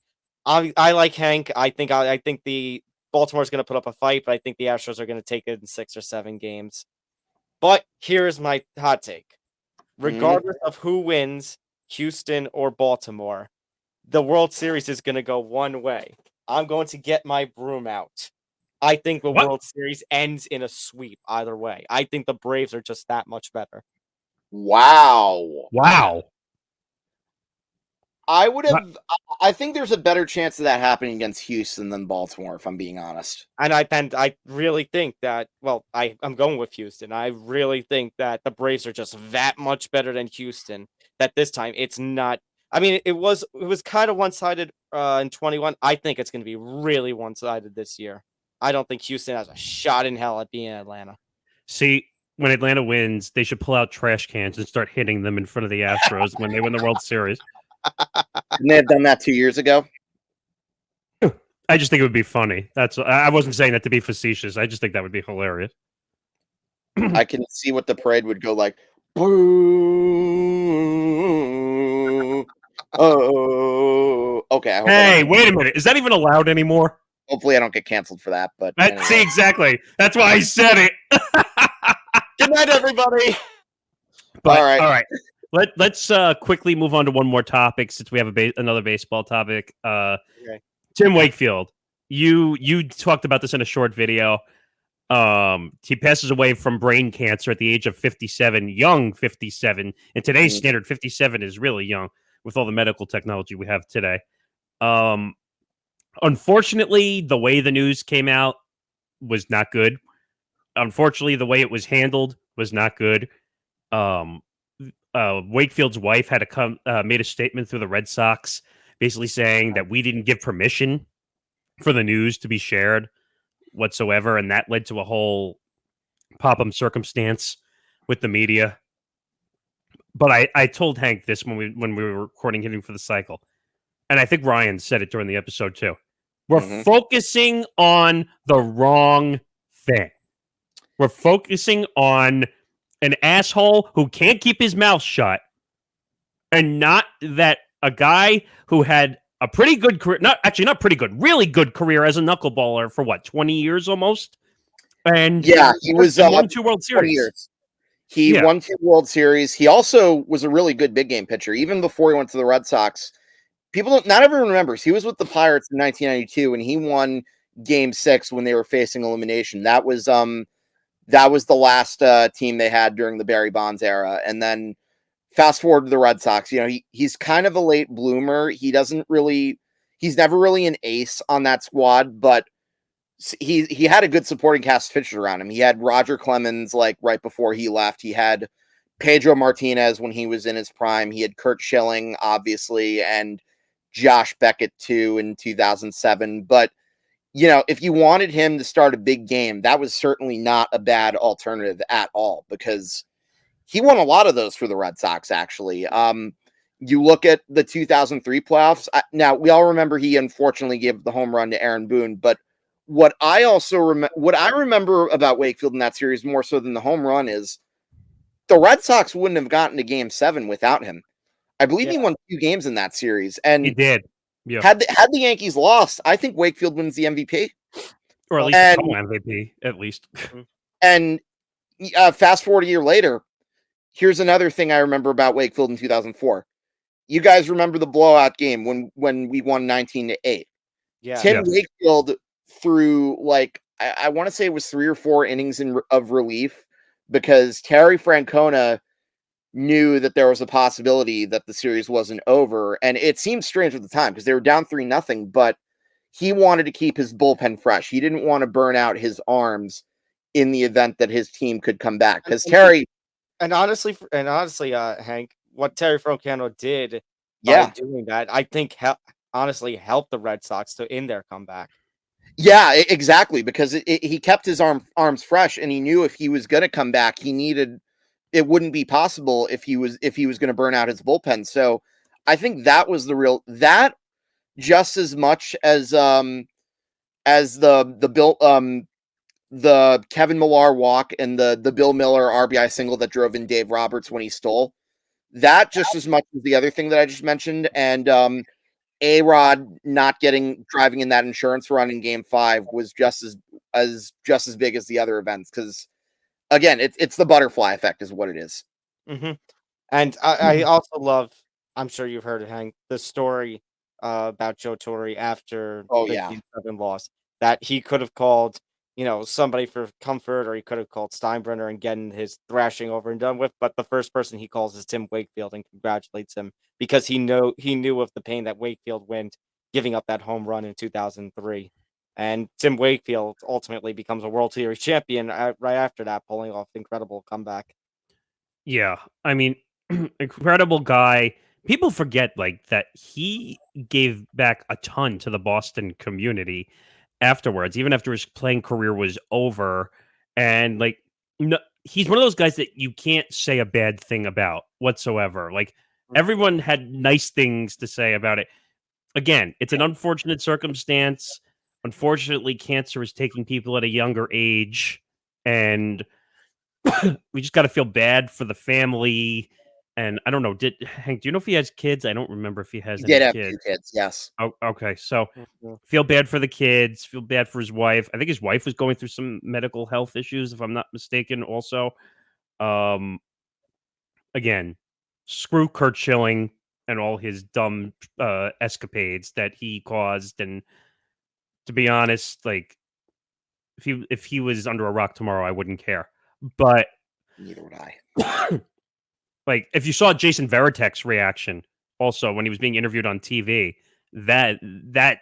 I like Hank. I think the Baltimore's going to put up a fight, but I think the Astros are going to take it in 6 or 7 games. But here's my hot take. Regardless of who wins, Houston or Baltimore, the World Series is going to go one way. I'm going to get my broom out. I think the World Series ends in a sweep either way. I think the Braves are just that much better. Wow. I think there's a better chance of that happening against Houston than Baltimore, if I'm being honest. And I really think that, I'm going with Houston. I really think that the Braves are just that much better than Houston, that this time it's not. I mean, it was kind of one-sided in 21. I think it's going to be really one-sided this year. I don't think Houston has a shot in hell at being in Atlanta. See, when Atlanta wins, they should pull out trash cans and start hitting them in front of the Astros when they win the World Series. Didn't they have done that 2 years ago? I just think it would be funny. I wasn't saying that to be facetious. I just think that would be hilarious. I can see what the parade would go like. Boo! Oh, okay. Hey, wait a minute. Is that even allowed anymore? Hopefully, I don't get canceled for that. But anyway. See, exactly. That's why I said it. Good night, everybody. But, all right. Let's quickly move on to one more topic since we have another baseball topic. Okay. Tim Wakefield, you talked about this in a short video. He passes away from brain cancer at the age of 57, young 57. In today's standard, 57 is really young with all the medical technology we have today. Unfortunately, the way the news came out was not good. Unfortunately, the way it was handled was not good. Wakefield's wife had made a statement through the Red Sox, basically saying that we didn't give permission for the news to be shared whatsoever, and that led to a whole pop-up circumstance with the media. But I told Hank this when we were recording Hitting for the Cycle, and I think Ryan said it during the episode too. We're focusing on the wrong thing. We're focusing on an asshole who can't keep his mouth shut, and not that a guy who had a pretty good career. Not pretty good, really good career as a knuckleballer for 20 years almost. And Yeah, he was won 2 World 20 Series. years. He won 2 World Series. He also was a really good big game pitcher, even before he went to the Red Sox. Not everyone remembers. He was with the Pirates in 1992, and he won Game 6 when they were facing elimination. That was the last team they had during the Barry Bonds era. And then fast forward to the Red Sox. He's kind of a late bloomer. He's never really an ace on that squad, but he had a good supporting cast of pitchers around him. He had Roger Clemens right before he left. He had Pedro Martinez when he was in his prime. He had Curt Schilling, obviously, and Josh Beckett too in 2007. But if you wanted him to start a big game, that was certainly not a bad alternative at all, because he won a lot of those for the Red Sox, actually. You look at the 2003 playoffs. Now, we all remember he unfortunately gave the home run to Aaron Boone, but what I remember about Wakefield in that series more so than the home run is the Red Sox wouldn't have gotten to Game 7 without him. I believe he won 2 games in that series, and he did. Yeah. Had the Yankees lost, I think Wakefield wins the MVP, or at least a co-MVP, at least. And fast forward a year later, here's another thing I remember about Wakefield in 2004. You guys remember the blowout game when we won 19-8? Yeah. Tim Wakefield threw I want to say it was 3 or 4 innings of relief, because Terry Francona knew that there was a possibility that the series wasn't over, and it seemed strange at the time because they were down 3-0, but he wanted to keep his bullpen fresh. He didn't want to burn out his arms in the event that his team could come back, because Terry and honestly, Hank, what Terry Francona did by doing that, I think honestly helped the Red Sox to in their comeback. Yeah, exactly, because he kept his arms fresh, and he knew if he was going to come back, it wouldn't be possible if he was going to burn out his bullpen. So I think that was that just as much as the Kevin Millar walk and the Bill Miller RBI single that drove in Dave Roberts when he stole, that just as much as the other thing that I just mentioned, and A-Rod not driving in that insurance run in Game 5 was just as big as the other events, because again, it's the butterfly effect is what it is. Mm-hmm. And I also love, I'm sure you've heard it, Hank, the story about Joe Torre after the Game 7 loss, that he could have called somebody for comfort, or he could have called Steinbrenner and getting his thrashing over and done with, but the first person he calls is Tim Wakefield and congratulates him, because he knew of the pain that Wakefield went giving up that home run in 2003. And Tim Wakefield ultimately becomes a World Series champion right after that, pulling off incredible comeback. Yeah, I mean, incredible guy. People forget that he gave back a ton to the Boston community afterwards, even after his playing career was over. And he's one of those guys that you can't say a bad thing about whatsoever. Everyone had nice things to say about it. Again, it's an unfortunate circumstance. Unfortunately, cancer is taking people at a younger age, and we just got to feel bad for the family. And I don't know, Hank, do you know if he has kids? I don't remember if he has any have kids. 2 kids, yes. Oh, okay, so feel bad for the kids, feel bad for his wife. I think his wife was going through some medical health issues, if I'm not mistaken, also. Again, screw Curt Schilling and all his dumb escapades that he caused. And to be honest, if he was under a rock tomorrow, I wouldn't care. But neither would I. If you saw Jason Veritek's reaction also when he was being interviewed on TV, that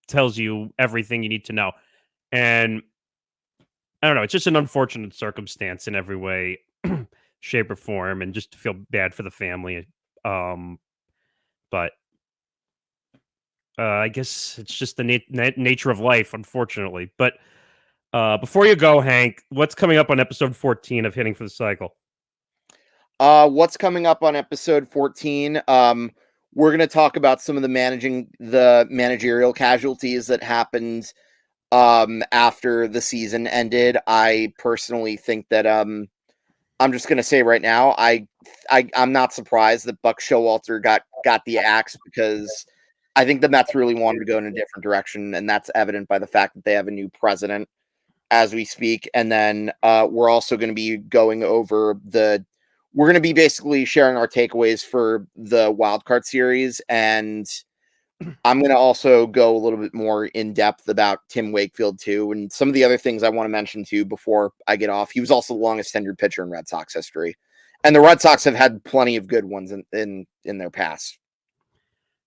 tells you everything you need to know. And I don't know, it's just an unfortunate circumstance in every way, shape, or form, and just to feel bad for the family. But I guess it's just the nature of life, unfortunately. But before you go, Hank, what's coming up on episode 14 of Hitting for the Cycle? What's coming up on episode 14? We're going to talk about some of the managerial casualties that happened after the season ended. I personally think that I'm just going to say right now, I'm not surprised that Buck Showalter got the axe, because I think the Mets really wanted to go in a different direction, and that's evident by the fact that they have a new president as we speak. And then we're also going to be going over we're going to be basically sharing our takeaways for the wild card series. And I'm going to also go a little bit more in depth about Tim Wakefield too. And some of the other things I want to mention too before I get off. He was also the longest tenured pitcher in Red Sox history. And the Red Sox have had plenty of good ones in their past.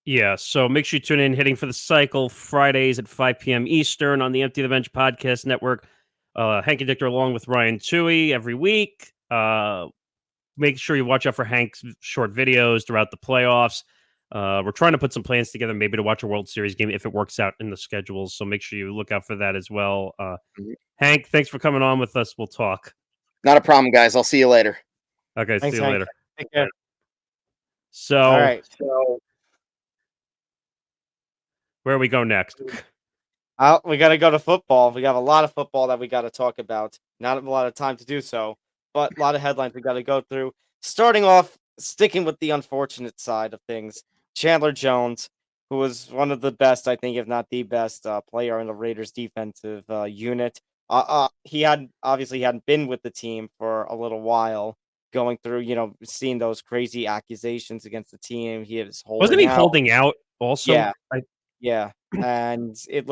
Yeah, so make sure you tune in Hitting for the Cycle Fridays at 5 p.m. Eastern on the Empty the Bench Podcast Network. Hank Indictor along with Ryan Tui every week. Make sure you watch out for Hank's short videos throughout the playoffs. We're trying to put some plans together, maybe to watch a World Series game if it works out in the schedules. So make sure you look out for that as well. Hank, thanks for coming on with us. We'll talk. Not a problem, guys. I'll see you later. Okay, Thanks, see you Hank. later. Take care. So, All right. So where we go next? we got to go to football. We have a lot of football that we got to talk about. Not a lot of time to do so, but a lot of headlines we got to go through. Starting off, sticking with the unfortunate side of things, Chandler Jones, who was one of the best, I think, if not the best player in the Raiders defensive unit. He hadn't been with the team for a little while, going through, seeing those crazy accusations against the team. He was Wasn't he holding out also? Yeah. Yeah, and it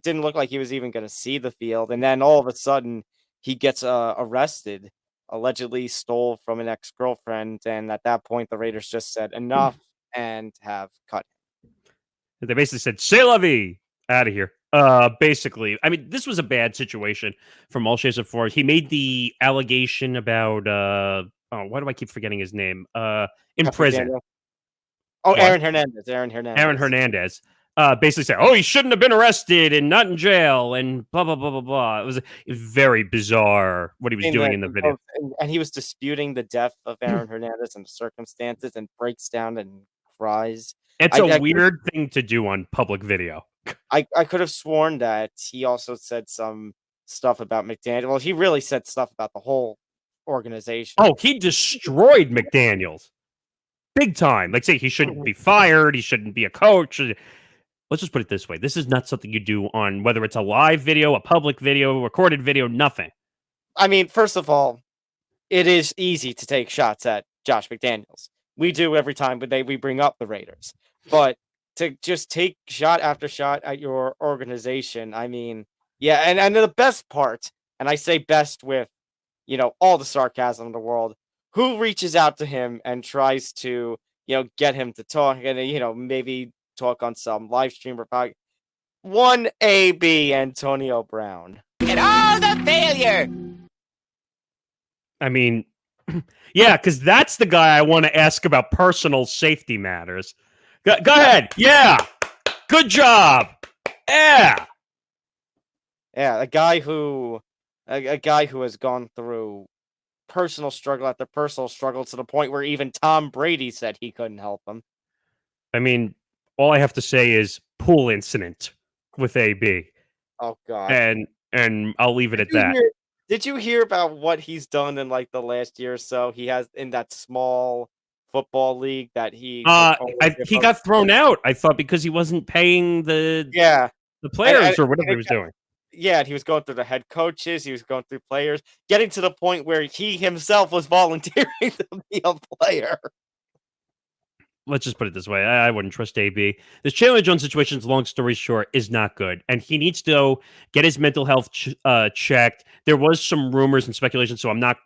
didn't look like he was even going to see the field, and then all of a sudden he gets arrested, allegedly stole from an ex-girlfriend, and at that point the Raiders just said enough and have cut him. They basically said, "C'est la vie, out of here." Basically, I mean, this was a bad situation from all shapes and forms. He made the allegation about why do I keep forgetting his name? In prison. Oh, What? Aaron Hernandez. Aaron Hernandez. Basically said, "Oh, he shouldn't have been arrested and not in jail," and blah blah blah blah blah. It was very bizarre what he was doing in the video. And he was disputing the death of Aaron Hernandez and the circumstances, and breaks down and cries. It's a weird thing to do on public video. I could have sworn that he also said some stuff about McDaniel. Well, he really said stuff about the whole organization. Oh, he destroyed McDaniels. Big time. Like, say he shouldn't be fired. He shouldn't be a coach. Let's just put it this way. This is not something you do on whether it's a live video, a public video, recorded video, nothing. I mean, first of all, it is easy to take shots at Josh McDaniels. We do every time we bring up the Raiders. But to just take shot after shot at your organization, I mean, yeah, and the best part, and I say best with, all the sarcasm in the world, who reaches out to him and tries to, get him to talk and, maybe talk on some live stream or podcast. One AB Antonio Brown. And all the failure. I mean, yeah, because that's the guy I want to ask about personal safety matters. Go ahead. Yeah. Good job. Yeah. Yeah, a guy who has gone through personal struggle after personal struggle to the point where even Tom Brady said he couldn't help him. I mean, all I have to say is pool incident with AB. Oh God. And I'll leave it at that. Did you hear about what he's done in like the last year or so? He has in that small football league that he he got thrown out, I thought, because he wasn't paying the players or whatever he was doing. Yeah, and he was going through the head coaches, he was going through players, getting to the point where he himself was volunteering to be a player. Let's just put it this way. I wouldn't trust AB. This Chandler Jones situation, long story short, is not good. And he needs to get his mental health checked. There was some rumors and speculation, so I'm not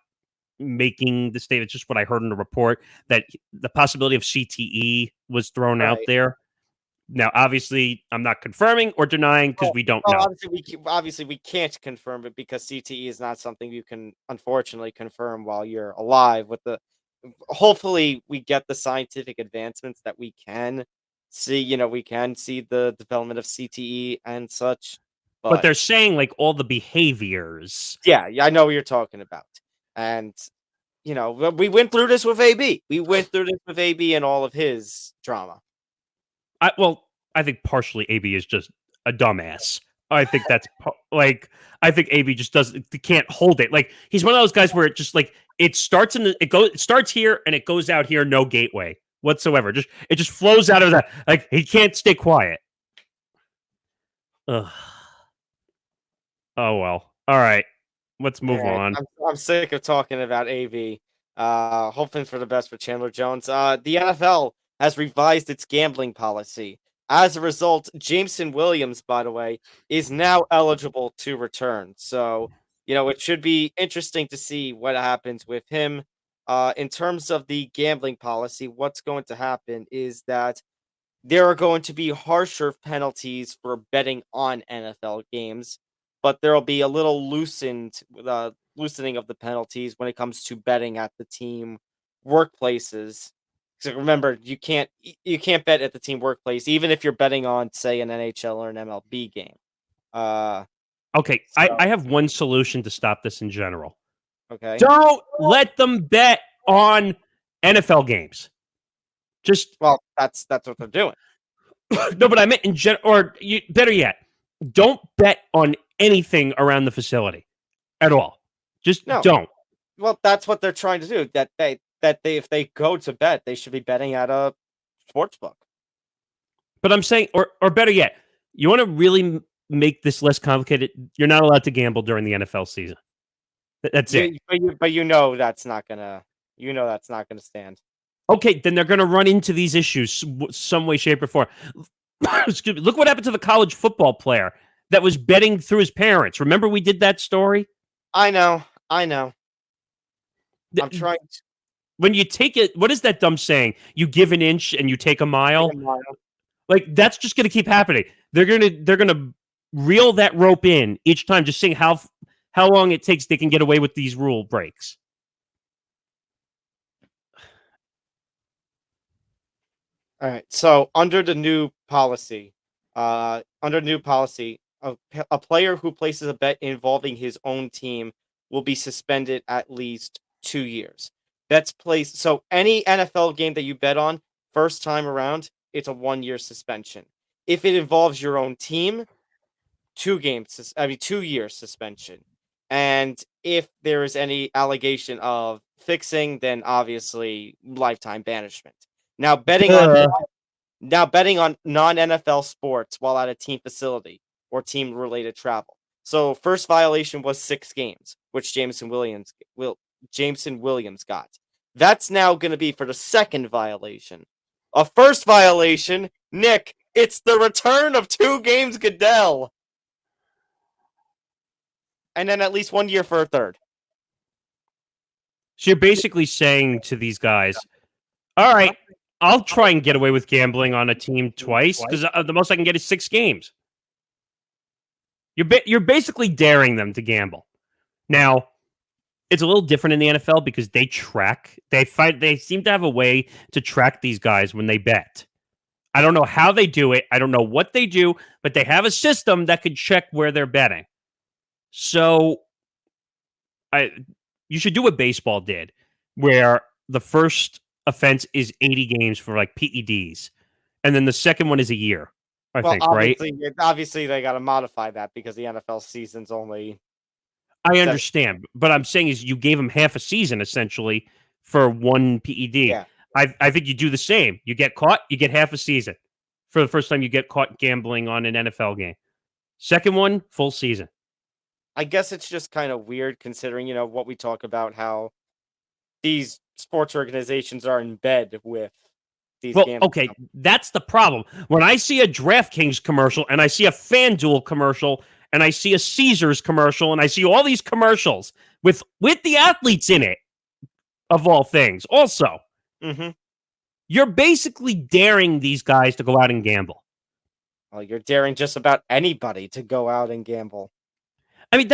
making the statement, just what I heard in the report, that the possibility of CTE was thrown out there. Now, obviously, I'm not confirming or denying because we don't know. Obviously, we can't confirm it because CTE is not something you can, unfortunately, confirm while you're alive. Hopefully, we get the scientific advancements that we can see. We can see the development of CTE and such. But they're saying like all the behaviors. Yeah, I know what you're talking about. And, we went through this with AB. We went through this with AB and all of his drama. I think partially AB is just a dumbass. I think that's I think AB just can't hold it. Like, he's one of those guys where it just like it starts here and it goes out here, no gateway. whatsoever. It just flows out of that. Like, he can't stay quiet. Ugh. Oh well. All right. Let's move on. I'm sick of talking about AV. Hoping for the best for Chandler Jones. The NFL has revised its gambling policy. As a result, Jameson Williams, by the way, is now eligible to return. So, it should be interesting to see what happens with him. In terms of the gambling policy, what's going to happen is that there are going to be harsher penalties for betting on NFL games, but there will be a little loosening of the penalties when it comes to betting at the team workplaces. So remember, you can't bet at the team workplace, even if you're betting on, say, an NHL or an MLB game. Okay, I have one solution to stop this in general. Okay. Don't let them bet on NFL games. Well, that's what they're doing. No, but I meant in general, or better yet, don't bet on anything around the facility at all. Just don't. Well, that's what they're trying to do. That if they go to bet, they should be betting at a sports book. But I'm saying, or better yet, you want to really make this less complicated. You're not allowed to gamble during the NFL season. That's it. But that's not gonna stand. Okay, then they're going to run into these issues some way, shape, or form. Excuse me. Look what happened to the college football player that was betting through his parents. Remember we did that story? I know. I'm trying to... When you take it, what is that dumb saying? You give an inch and you take a mile. Like, that's just going to keep happening. They're gonna reel that rope in each time, just seeing how long it takes they can get away with these rule breaks. All right. So under the new policy, a player who places a bet involving his own team will be suspended at least 2 years. Bets placed. So any NFL game that you bet on first time around, it's a 1-year suspension. If it involves your own team, 2 year suspension. And if there is any allegation of fixing, then obviously lifetime banishment. Now betting on non-NFL sports while at a team facility or team-related travel. So first violation was 6 games, which Jameson Williams got. That's now going to be for the second violation. A first violation, Nick, it's the return of 2 games Goodell. And then at least 1 year for a third. So you're basically saying to these guys, all right, I'll try and get away with gambling on a team twice because the most I can get is 6 games. You're basically daring them to gamble. Now, it's a little different in the NFL because they seem to have a way to track these guys when they bet. I don't know how they do it. I don't know what they do, but they have a system that could check where they're betting. So, you should do what baseball did, where the first offense is 80 games for like PEDs, and then the second one is a year. I think, right? Obviously, they got to modify that because the NFL season's only. I understand, but I'm saying is you gave them half a season essentially for 1 PED. Yeah. I think you do the same. You get caught, you get half a season for the first time you get caught gambling on an NFL game. Second one, full season. I guess it's just kind of weird considering, what we talk about, how these sports organizations are in bed with these gambling okay, companies. That's the problem. When I see a DraftKings commercial and I see a FanDuel commercial and I see a Caesars commercial and I see all these commercials with the athletes in it, of all things, also, you're basically daring these guys to go out and gamble. Well, you're daring just about anybody to go out and gamble. I mean,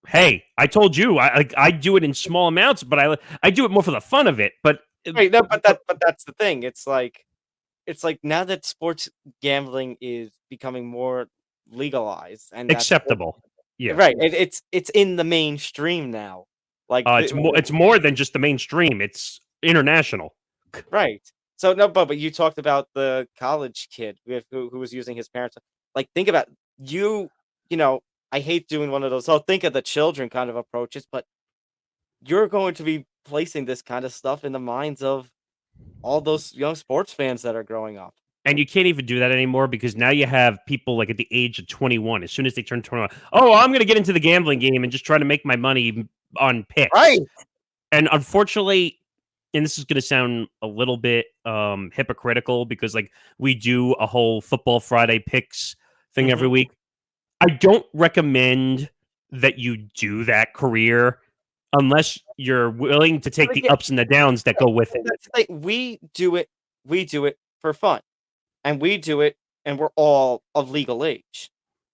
hey, I told you, I do it in small amounts, but I do it more for the fun of it. But right, no, but that's the thing. It's like now that sports gambling is becoming more legalized and acceptable. Yeah, right. It's in the mainstream now. Like it's more than just the mainstream. It's international. Right. So no, but you talked about the college kid who was using his parents. Like, think about you. I hate doing one of those. Oh, think of the children kind of approaches, but you're going to be placing this kind of stuff in the minds of all those young sports fans that are growing up. And you can't even do that anymore because now you have people like at the age of 21. As soon as they turn 21, oh, I'm going to get into the gambling game and just try to make my money on picks. Right. And unfortunately, and this is going to sound a little bit hypocritical because like we do a whole Football Friday picks thing every week. I don't recommend that you do that career unless you're willing to take the ups and the downs that go with it. That's like, we do it for fun. And we do it, and we're all of legal age.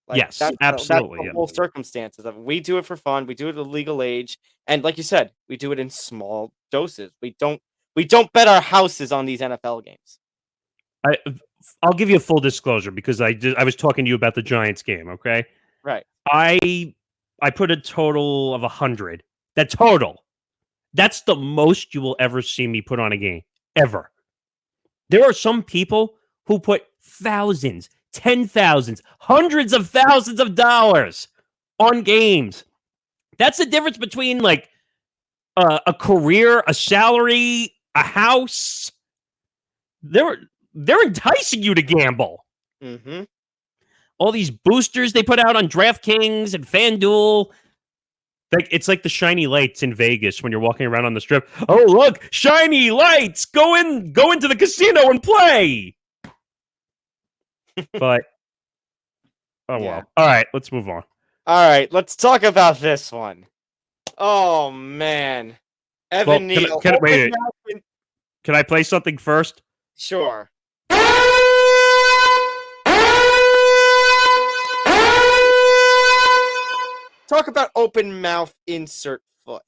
Like, yes, that's absolutely. the whole circumstances of it. We do it for fun. We do it at legal age, and like you said, we do it in small doses. We don't bet our houses on these NFL games. I'll give you a full disclosure because I was talking to you about the Giants game. Okay, right? I put a total of 100. That total. That's the most you will ever see me put on a game ever. There are some people who put thousands, 10,000s, hundreds of thousands of dollars on games. That's the difference between like a career, a salary, a house. They're enticing you to gamble. Mm-hmm. All these boosters they put out on DraftKings and FanDuel. Like it's like the shiny lights in Vegas when you're walking around on the strip. Oh, look, shiny lights! Go into the casino and play. But oh well. All right, let's move on. All right, let's talk about this one. Oh man, Evan Neal. Can I play something first? Sure. Talk about open mouth, insert foot.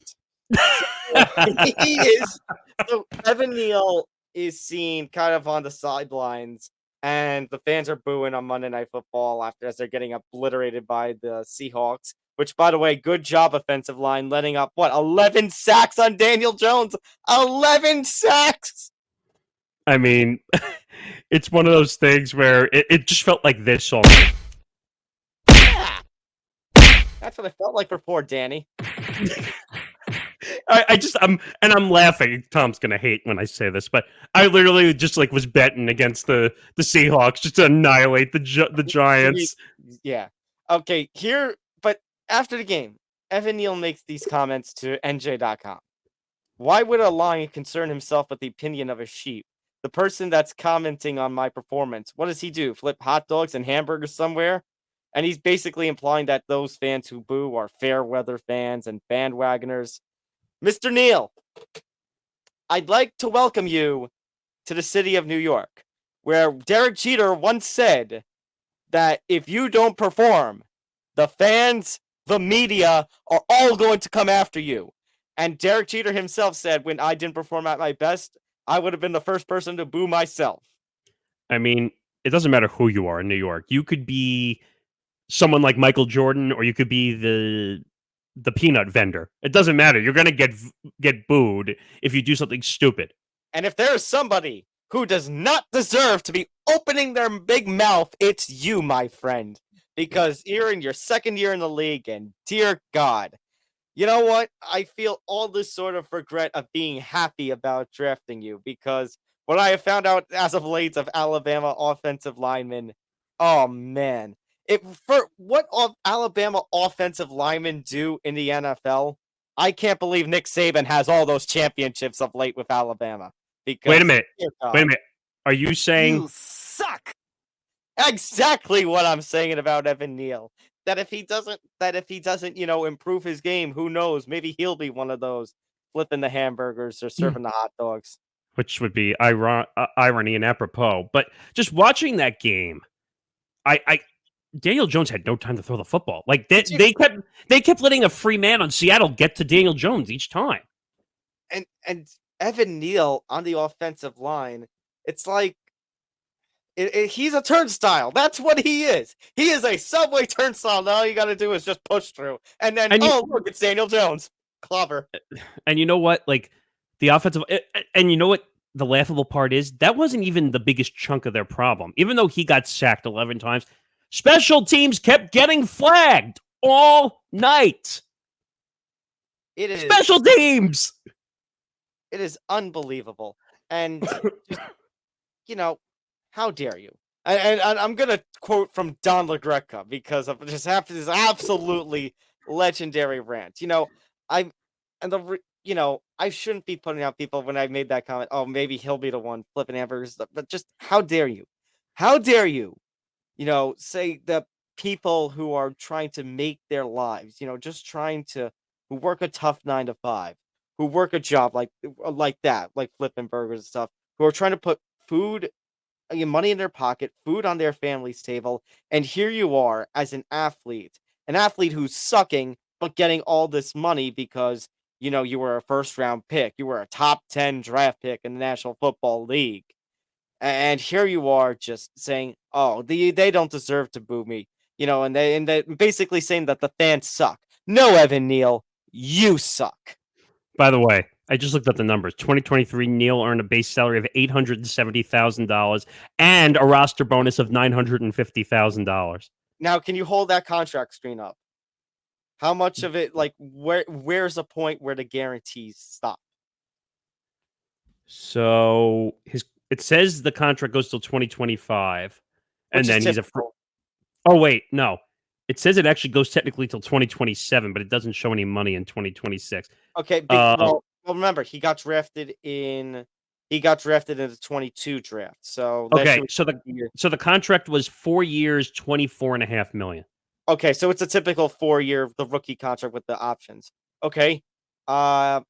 So Evan Neal is seen kind of on the sidelines, and the fans are booing on Monday Night Football as they're getting obliterated by the Seahawks. Which, by the way, good job, offensive line, letting up 11 sacks on Daniel Jones. 11 sacks. I mean, it's one of those things where it just felt like this all. That's what it felt like for poor Danny. I'm laughing. Tom's gonna hate when I say this, but I literally just like was betting against the Seahawks just to annihilate the Giants. Yeah. Okay. But after the game, Evan Neal makes these comments to NJ.com. Why would a lion concern himself with the opinion of a sheep? The person that's commenting on my performance, what does he do? Flip hot dogs and hamburgers somewhere? And he's basically implying that those fans who boo are fair weather fans and bandwagoners. Mr. Neal, I'd like to welcome you to the city of New York, where Derek Jeter once said that if you don't perform, the fans, the media are all going to come after you. And Derek Jeter himself said, when I didn't perform at my best, I would have been the first person to boo myself. I mean, it doesn't matter who you are in New York. You could be someone like Michael Jordan, or you could be the peanut vendor. It doesn't matter. You're gonna get booed if you do something stupid. And if there is somebody who does not deserve to be opening their big mouth, it's you, my friend. Because you're in your second year in the league, and dear God, you know what? I feel all this sort of regret of being happy about drafting you, because what I have found out as of late of Alabama offensive linemen, oh man. For what Alabama offensive linemen do in the NFL, I can't believe Nick Saban has all those championships of late with Alabama. Because, wait a minute. Are you saying You suck? Exactly what I'm saying about Evan Neal. That if he doesn't, improve his game, who knows? Maybe he'll be one of those flipping the hamburgers or serving the hot dogs. Which would be irony and apropos. But just watching that game, Daniel Jones had no time to throw the football. Like they kept letting a free man on Seattle get to Daniel Jones each time. And Evan Neal on the offensive line, it's like he's a turnstile. That's what he is. He is a subway turnstile. All you got to do is just push through, and then look, it's Daniel Jones. Clever. And you know what? Like the offensive, and you know what? The laughable part is that wasn't even the biggest chunk of their problem. Even though he got sacked 11 times. Special teams kept getting flagged all night. It is special teams. It is unbelievable. And just, how dare you? And I'm gonna quote from Don LaGreca because of just after this absolutely legendary rant. I'm and I shouldn't be putting out people when I made that comment. Oh, maybe he'll be the one flipping hamburgers, but just how dare you? How dare you? Say the people who are trying to make their lives, just trying to who work a tough 9 to 5, who work a job like that, like flipping burgers and stuff, who are trying to put food money in their pocket, food on their family's table, and here you are as an athlete who's sucking but getting all this money because you were a first round pick, you were a top 10 draft pick in the National Football League, and here you are just saying, "Oh, they don't deserve to boo me," and they basically saying that the fans suck. No, Evan Neal, you suck. By the way, I just looked up the numbers. 2023, Neal earned a base salary of $870,000 and a roster bonus of $950,000. Now, can you hold that contract screen up? How much of it, where's the point where the guarantees stop? So it says the contract goes till 2025, and then he's a free. Oh wait, no. It says it actually goes technically till 2027, but it doesn't show any money in 2026. Okay, well, remember he got drafted in the 22 draft. So okay, so the contract was 4 years, $24.5 million. Okay, so it's a typical 4-year the rookie contract with the options. Okay, no,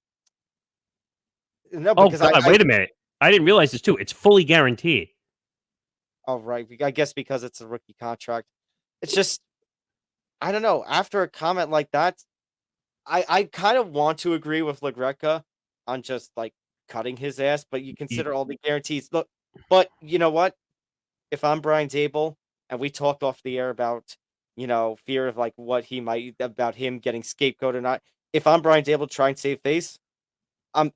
because wait a minute, I didn't realize this too. It's fully guaranteed. Oh right, I guess because it's a rookie contract. It's just I don't know. After a comment like that, I kind of want to agree with LaGreca on just like cutting his ass, but you consider all the guarantees. Look, but you know what? If I'm Brian Dable and we talked off the air about, fear of like what he might about him getting scapegoat or not. If I'm Brian Dable trying to save face, and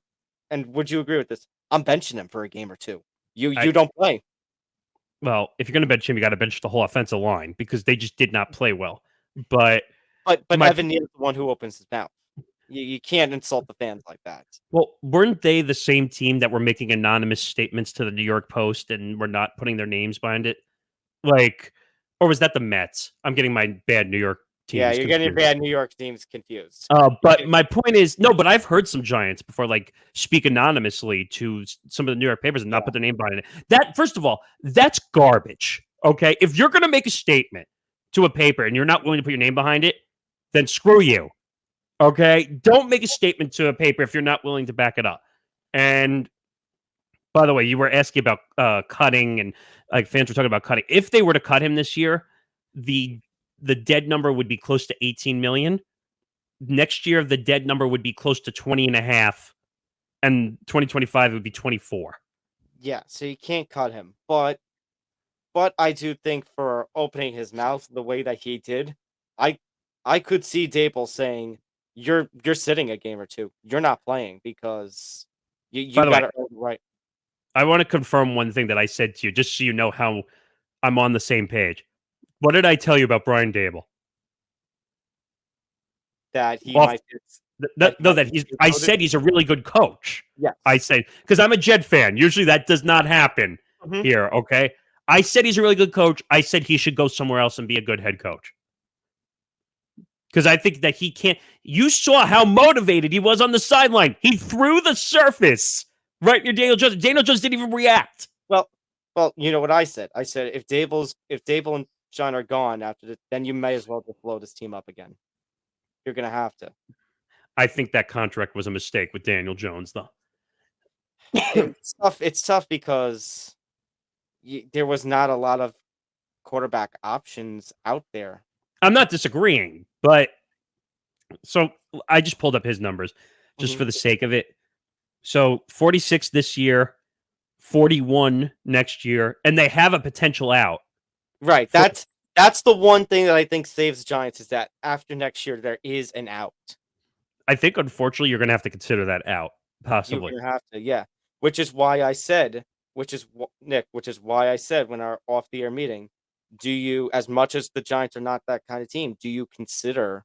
would you agree with this? I'm benching him for a game or two. You don't play. Well, if you're going to bench him, you got to bench the whole offensive line because they just did not play well. But Evan Neal is the one who opens his mouth. You can't insult the fans like that. Well, weren't they the same team that were making anonymous statements to the New York Post and were not putting their names behind it? Or was that the Mets? I'm getting my bad New York teams. Yeah, you're getting your bad New York teams confused. But my point is, no, but I've heard some Giants before, speak anonymously to some of the New York papers and not put their name behind it. That, first of all, that's garbage. Okay, if you're going to make a statement to a paper and you're not willing to put your name behind it, then screw you. Okay, don't make a statement to a paper if you're not willing to back it up. And by the way, you were asking about cutting, and fans were talking about cutting. If they were to cut him this year, the dead number would be close to 18 million. Next year, the dead number would be close to 20.5, and 2025 it would be 24. Yeah, so you can't cut him, but I do think for opening his mouth the way that he did, I could see Dable saying, You're sitting a game or two. You're not playing because you got to earn the right. I want to confirm one thing that I said to you, just so you know how I'm on the same page. What did I tell you about Brian Dable? That he might. I said he's a really good coach. Yes. I said, because I'm a Jet fan. Usually that does not happen here, okay? I said he's a really good coach. I said he should go somewhere else and be a good head coach. Because I think that he can't. You saw how motivated he was on the sideline. He threw the surface right near Daniel Jones. Daniel Jones didn't even react. Well, you know what I said? I said if Dable and John are gone after this, then you may as well just blow this team up again. You're gonna have to. I think that contract was a mistake with Daniel Jones, though. It's tough because there was not a lot of quarterback options out there. I'm not disagreeing, but so I just pulled up his numbers just for the sake of it. So 46 this year, 41 next year, and they have a potential out. Right. That's the one thing that I think saves the Giants is that after next year there is an out. I think unfortunately you're going to have to consider that out, possibly. You're going to have to, yeah. Which is why I said when our off the air meeting, do you, as much as the Giants are not that kind of team, do you consider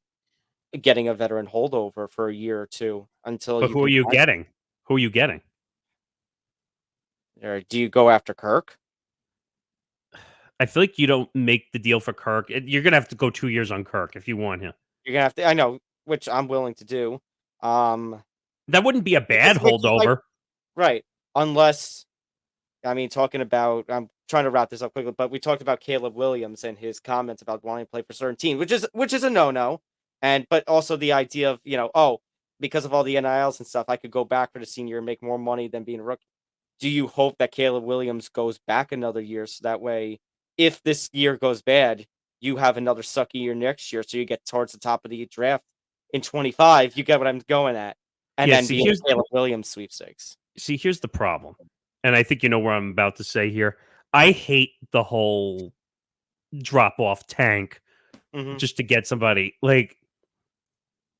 getting a veteran holdover for a year or two until? But who are you getting? Who are you getting? Or do you go after Kirk? I feel like you don't make the deal for Kirk. You're gonna have to go 2 years on Kirk if you want him. You're gonna have to. I know, which I'm willing to do. That wouldn't be a bad holdover. Right. Unless, I mean, talking about, I'm trying to wrap this up quickly, but we talked about Caleb Williams and his comments about wanting to play for certain teams, which is a no-no. But also the idea of, because of all the NILs and stuff, I could go back for the senior and make more money than being a rookie. Do you hope that Caleb Williams goes back another year so that way, if this year goes bad, you have another sucky year next year, so you get towards the top of the draft in 25? You get what I'm going at, and then be in the Caleb Williams sweepstakes. See, here's the problem, and I think you know what I'm about to say here. I hate the whole drop-off tank just to get somebody. Like,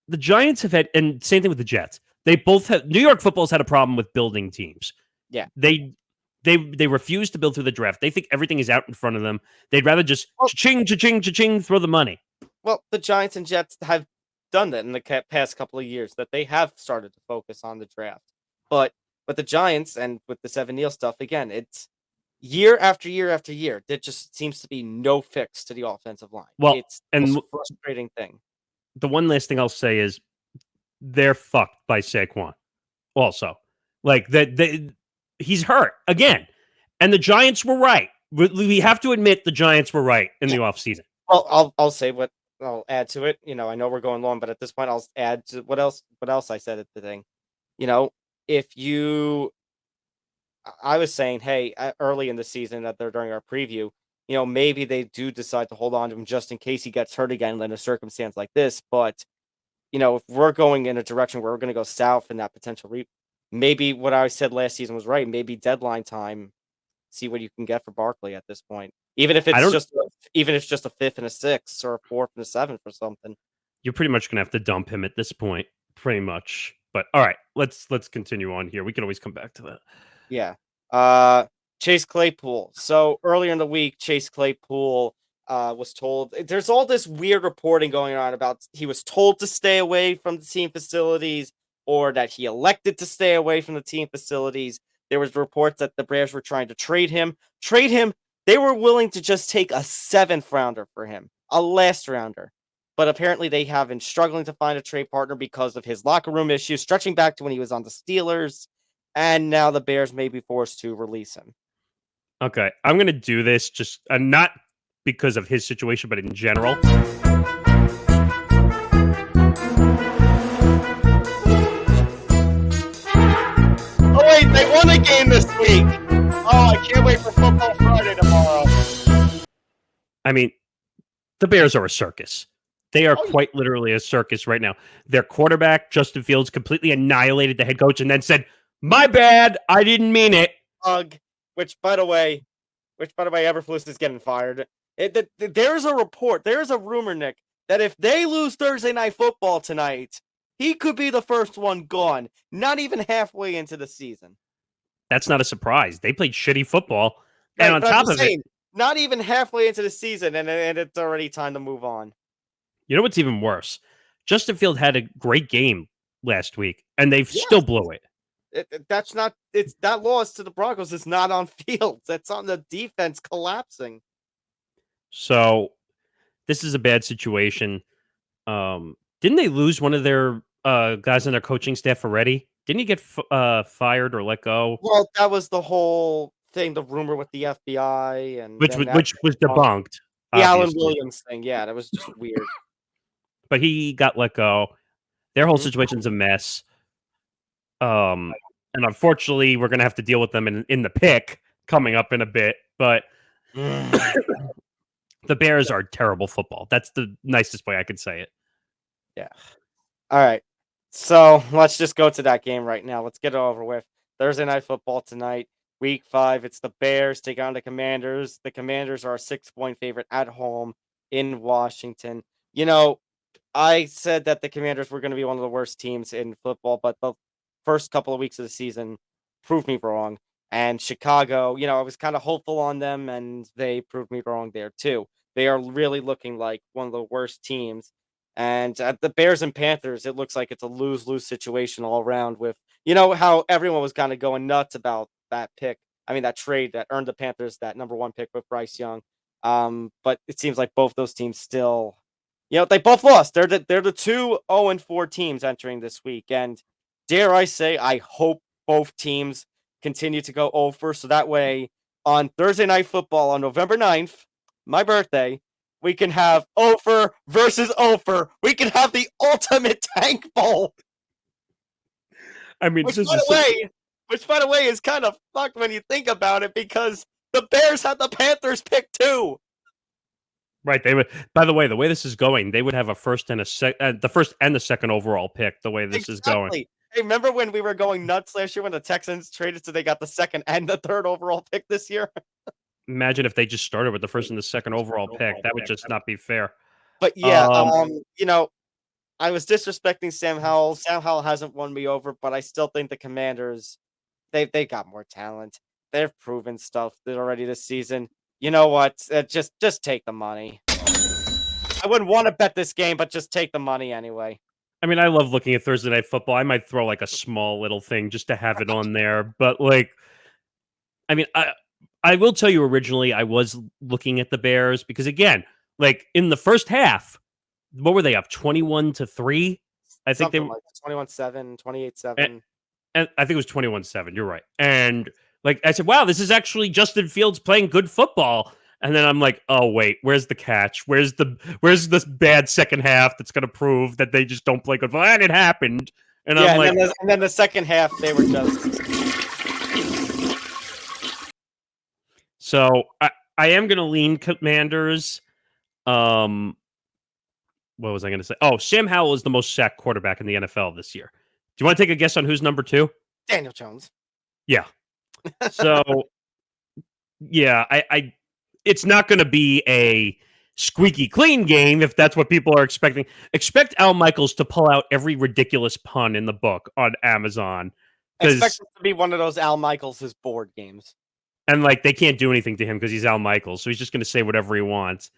the Giants have had, and same thing with the Jets. They both have. New York football's had a problem with building teams. Yeah. They refuse to build through the draft. They think everything is out in front of them. They'd rather just cha-ching, cha-ching, cha-ching, throw the money. Well, the Giants and Jets have done that in the past couple of years, that they have started to focus on the draft. But the Giants, and with the Seven Neal stuff, again, it's year after year after year. There just seems to be no fix to the offensive line. Well, it's the most frustrating thing. The one last thing I'll say is they're fucked by Saquon. Also, like he's hurt again, and the Giants were right. We have to admit the Giants were right in the offseason. Well, I'll say what I'll add to it. I know we're going long, but at this point, I'll add to what else I said at the thing. I was saying, hey, early in the season that they're during our preview, maybe they do decide to hold on to him just in case he gets hurt again in a circumstance like this. But, if we're going in a direction where we're going to go south in that potential maybe what I said last season was right. Maybe deadline time, see what you can get for Barkley at this point. Even if it's just a fifth and a sixth or a fourth and a seventh or something. You're pretty much going to have to dump him at this point, pretty much. But all right, let's continue on here. We can always come back to that. Yeah. Chase Claypool. So earlier in the week, Chase Claypool was told, there's all this weird reporting going on about he was told to stay away from the team facilities, or that he elected to stay away from the team facilities. There was reports that the Bears were trying to trade him. They were willing to just take a 7th rounder for him, a last rounder. But apparently they have been struggling to find a trade partner because of his locker room issues, stretching back to when he was on the Steelers. And now the Bears may be forced to release him. Okay, I'm going to do this just not because of his situation, but in general. Oh, wait, they won a game this week. Oh, I can't wait for Football Friday tomorrow. I mean, the Bears are a circus. They are quite literally a circus right now. Their quarterback, Justin Fields, completely annihilated the head coach and then said, "My bad, I didn't mean it." Which by the way, Eberflus is getting fired. There's a report, there's a rumor, Nick, that if they lose Thursday Night Football tonight, he could be the first one gone, not even halfway into the season. That's not a surprise. They played shitty football. Right, and on top of it, not even halfway into the season, and it's already time to move on. You know what's even worse? Justin Field had a great game last week, and they still blew it. That loss to the Broncos is not on Fields. That's on the defense collapsing. So this is a bad situation. Didn't they lose one of their guys on their coaching staff already? Didn't he get fired or let go? Well, that was the whole thing, the rumor with the FBI, and which was debunked. The Alan Williams thing, yeah, that was just weird. But he got let go. Their whole situation's a mess. And unfortunately, we're going to have to deal with them in the pick coming up in a bit. But the Bears are terrible football. That's the nicest way I could say it. Yeah. All right. So let's just go to that game right now. Let's get it over with. Thursday Night Football tonight, Week 5. It's the Bears taking on the Commanders. The Commanders are a 6-point favorite at home in Washington. I said that the Commanders were going to be one of the worst teams in football, but the first couple of weeks of the season proved me wrong. And Chicago, I was kind of hopeful on them, and they proved me wrong there too. They are really looking like one of the worst teams. And at the Bears and Panthers, it looks like it's a lose-lose situation all around with, how everyone was kind of going nuts about that pick that trade that earned the Panthers that number 1 pick with Bryce Young. But it seems like both those teams still, they both lost. They're the 2-0-4 teams entering this week. And dare I say, I hope both teams continue to go over. So that way on Thursday Night Football on November 9th, my birthday, we can have Ofer versus Ofer. We can have the ultimate tank bowl. I mean, Which, by the way, is kind of fucked when you think about it, because the Bears had the Panthers pick too. Right. They would. By the way this is going, they would have a first and the first and the second overall pick. The way this is going. Hey, remember when we were going nuts last year when the Texans traded so they got the second and the third overall pick this year? Imagine if they just started with the first and the second overall pick. That would just not be fair. But yeah, I was disrespecting Sam Howell. Sam Howell hasn't won me over, but I still think the Commanders, they got more talent. They've proven stuff already this season. You know what? Just take the money. I wouldn't want to bet this game, but just take the money anyway. I mean, I love looking at Thursday Night Football. I might throw like a small little thing just to have it on there. But like, I mean, I will tell you, originally I was looking at the Bears because, again, like in the first half, what were they up 21-3? I think they were 21-7, 28-7. And I think it was 21-7. You're right. And like I said, wow, this is actually Justin Fields playing good football. And then I'm like, oh wait, where's the catch? Where's this bad second half that's going to prove that they just don't play good football? And it happened. And I'm like, and then the second half they were just. So I am going to lean Commanders. What was I going to say? Oh, Sam Howell is the most sacked quarterback in the NFL this year. Do you want to take a guess on who's number 2? Daniel Jones. Yeah. So, yeah, I it's not going to be a squeaky clean game if that's what people are expecting. Expect Al Michaels to pull out every ridiculous pun in the book on Amazon. Expect it to be one of those Al Michaels' board games. And like they can't do anything to him because he's Al Michaels, so he's just going to say whatever he wants.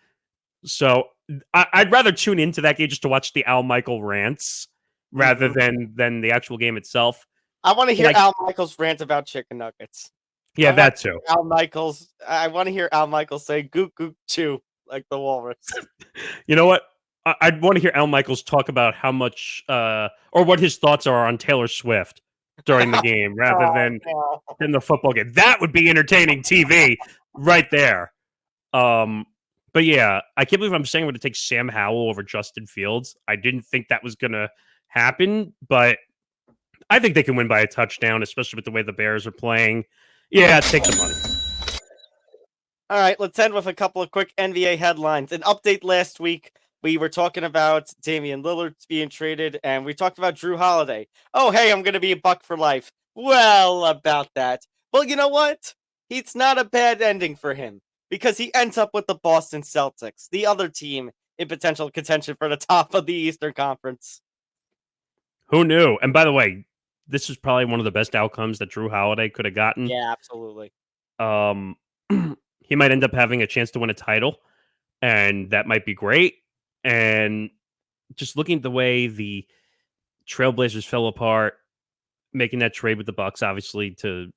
So I'd rather tune into that game just to watch the Al Michael rants rather than the actual game itself. I want to hear Al Michaels rant about chicken nuggets. Yeah, that too. I want to hear Al Michaels say "gook gook chew" like the walrus. You know what? I'd want to hear Al Michaels talk about how much or what his thoughts are on Taylor Swift during the game rather than in the football game. That would be entertaining TV right there. But yeah, I can't believe I'm saying I'm going to take Sam Howell over Justin Fields. I didn't think that was going to happen, but I think they can win by a touchdown, especially with the way the Bears are playing. Yeah, take the money. All right, let's end with a couple of quick NBA headlines. An update last week, we were talking about Damian Lillard being traded, and we talked about Jrue Holiday. Oh, hey, I'm going to be a Buck for life. Well, about that. Well, you know what? It's not a bad ending for him, because he ends up with the Boston Celtics, the other team in potential contention for the top of the Eastern Conference. Who knew? And by the way, this is probably one of the best outcomes that Jrue Holiday could have gotten. Yeah, absolutely. He might end up having a chance to win a title, and that might be great. And just looking at the way the Trailblazers fell apart, making that trade with the Bucks, obviously, to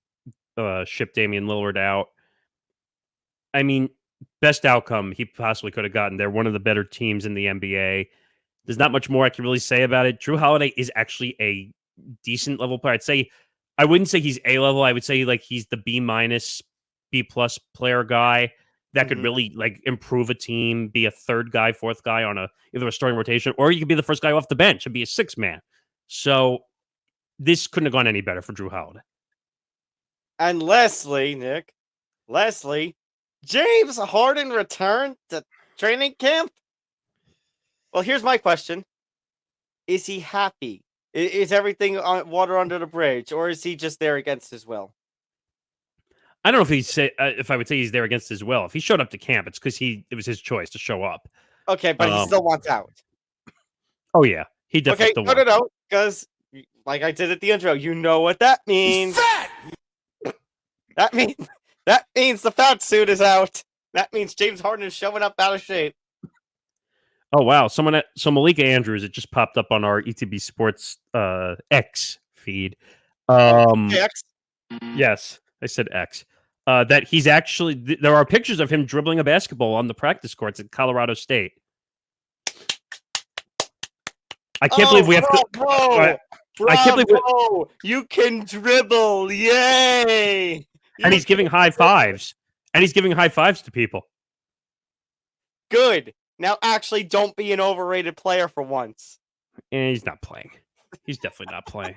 ship Damian Lillard out. I mean, best outcome he possibly could have gotten. They're one of the better teams in the NBA. There's not much more I can really say about it. Jrue Holiday is actually a decent level player. I wouldn't say he's A level. I would say like he's the B-, B+ player guy that could really like improve a team, be a third guy, fourth guy on either a starting rotation, or you could be the first guy off the bench and be a 6-man. So this couldn't have gone any better for Jrue Holiday. And lastly, James Harden returned to training camp? Well, here's my question. Is he happy? Is everything water under the bridge, or is he just there against his will? I don't know if I would say he's there against his will. If he showed up to camp, it's because it was his choice to show up. Okay, but he still wants out. Oh, yeah. He definitely still wants out. No, because like I did at the intro, you know what that means. That means the fat suit is out. That means James Harden is showing up out of shape. Oh, wow. So Malika Andrews, it just popped up on our ETB Sports X feed. X? Yes, I said X. that he's actually there are pictures of him dribbling a basketball on the practice courts at Colorado State. I can't believe we have to. Bravo, I can't believe bravo, you can dribble! Yay! And he's giving high fives. And he's giving high fives to people. Good. Now, actually, don't be an overrated player for once. And he's not playing. He's definitely not playing.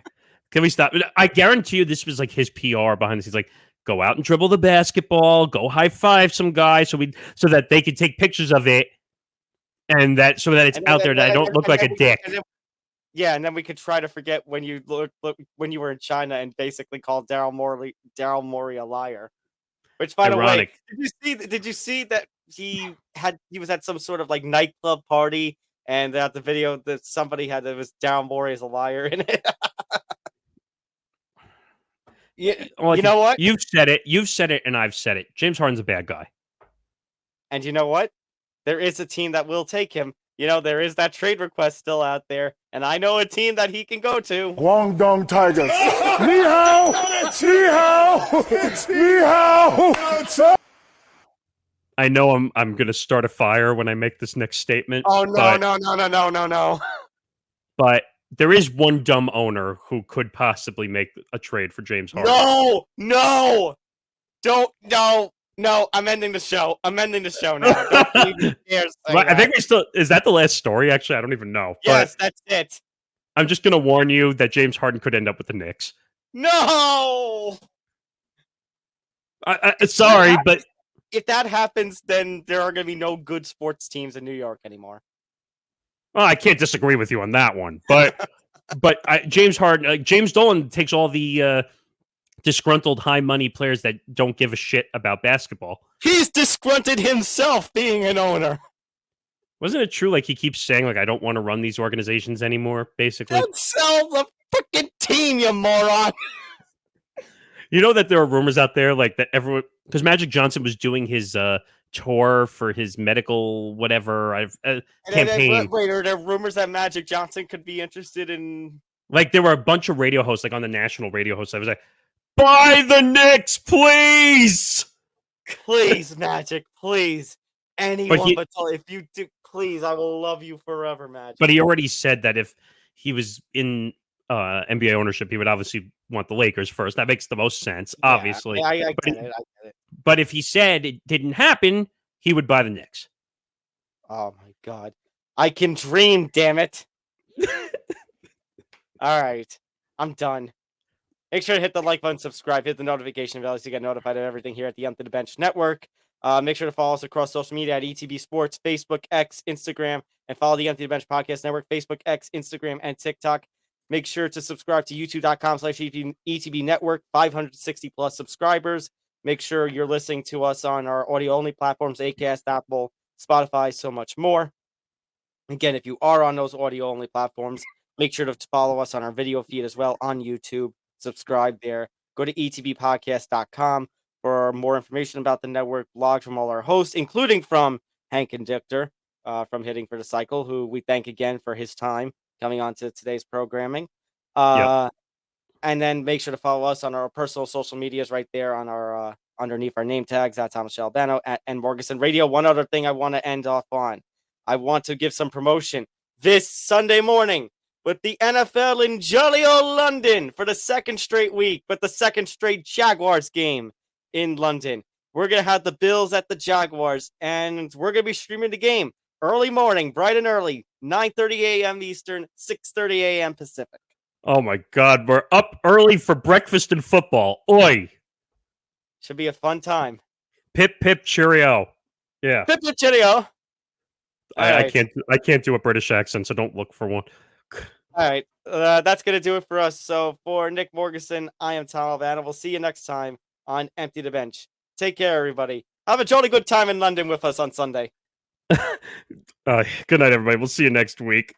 Can we stop? I guarantee you this was like his PR behind the scenes. Like, go out and dribble the basketball, go high five some guy so that they could take pictures of it, and that so that it's out there that I don't look like a dick. And then we could try to forget when you when you were in China and basically called Daryl Morey a liar. Which, by Ironic. the way, did you see that he was at some sort of like nightclub party, and that the video that somebody had that was Daryl Morey as a liar in it? Yeah, well, you know what? You've said it, and I've said it. James Harden's a bad guy. And you know what? There is a team that will take him. You know, there is that trade request still out there, and I know a team that he can go to. Guangdong Tigers. Ni hao! Ni hao! Ni hao! I know I'm going to start a fire when I make this next statement. Oh, no. But there is one dumb owner who could possibly make a trade for James Harden. No! No, I'm ending the show. I'm ending the show now. Don't even dare say I think that. we still... Is that the last story? Actually, I don't even know. Yes, that's it. I'm just going to warn you that James Harden could end up with the Knicks. No! Sorry, but... If that happens, then there are going to be no good sports teams in New York anymore. Well, I can't disagree with you on that one. But James Harden... James Dolan takes all the... disgruntled high money players that don't give a shit about basketball. He's disgruntled himself being an owner. Wasn't it true? Like he keeps saying, like, I don't want to run these organizations anymore, basically. Don't sell the freaking team, you moron. You know that there are rumors out there, like that everyone, because Magic Johnson was doing his tour for his medical whatever campaign. Wait, are there rumors that Magic Johnson could be interested in? Like there were a bunch of radio hosts, like on the national radio hosts. I was like, buy the Knicks, please! Please, Magic, please. Anyone but if you do, please, I will love you forever, Magic. But he already said that if he was in NBA ownership, he would obviously want the Lakers first. That makes the most sense, obviously. I get it. But if he said it didn't happen, he would buy the Knicks. Oh, my God. I can dream, damn it. All right. I'm done. Make sure to hit the like button, subscribe, hit the notification bell so you get notified of everything here at the Empty the Bench Network. Make sure to follow us across social media at ETB Sports, Facebook, X, Instagram, and follow the Empty the Bench Podcast Network, Facebook, X, Instagram, and TikTok. Make sure to subscribe to youtube.com/ETB Network, 560 plus subscribers. Make sure you're listening to us on our audio-only platforms, Acast, Apple, Spotify, so much more. Again, if you are on those audio-only platforms, make sure to follow us on our video feed as well on YouTube. Subscribe there. Go to etbpodcast.com for more information about the network, blogs from all our hosts, including from Hank Indictor from Hitting for the Cycle, who we thank again for his time coming on to today's programming. And then make sure to follow us on our personal social medias right there on our underneath our name tags at Thomas Albano at Morgasen Radio. One other thing I want to end off on. I want to give some promotion this Sunday morning with the NFL in jolly old London for the second straight week, with the second straight Jaguars game in London. We're going to have the Bills at the Jaguars, and we're going to be streaming the game early morning, bright and early, 9:30 a.m. Eastern, 6:30 a.m. Pacific. Oh, my God. We're up early for breakfast and football. Oi. Should be a fun time. Pip, pip, cheerio. Yeah. Pip, pip, cheerio. I can't do a British accent, so don't look for one. All right. That's going to do it for us. So for Nick Morgasen, I am Tom Albano. We'll see you next time on Empty the Bench. Take care, everybody. Have a jolly good time in London with us on Sunday. Good night, everybody. We'll see you next week.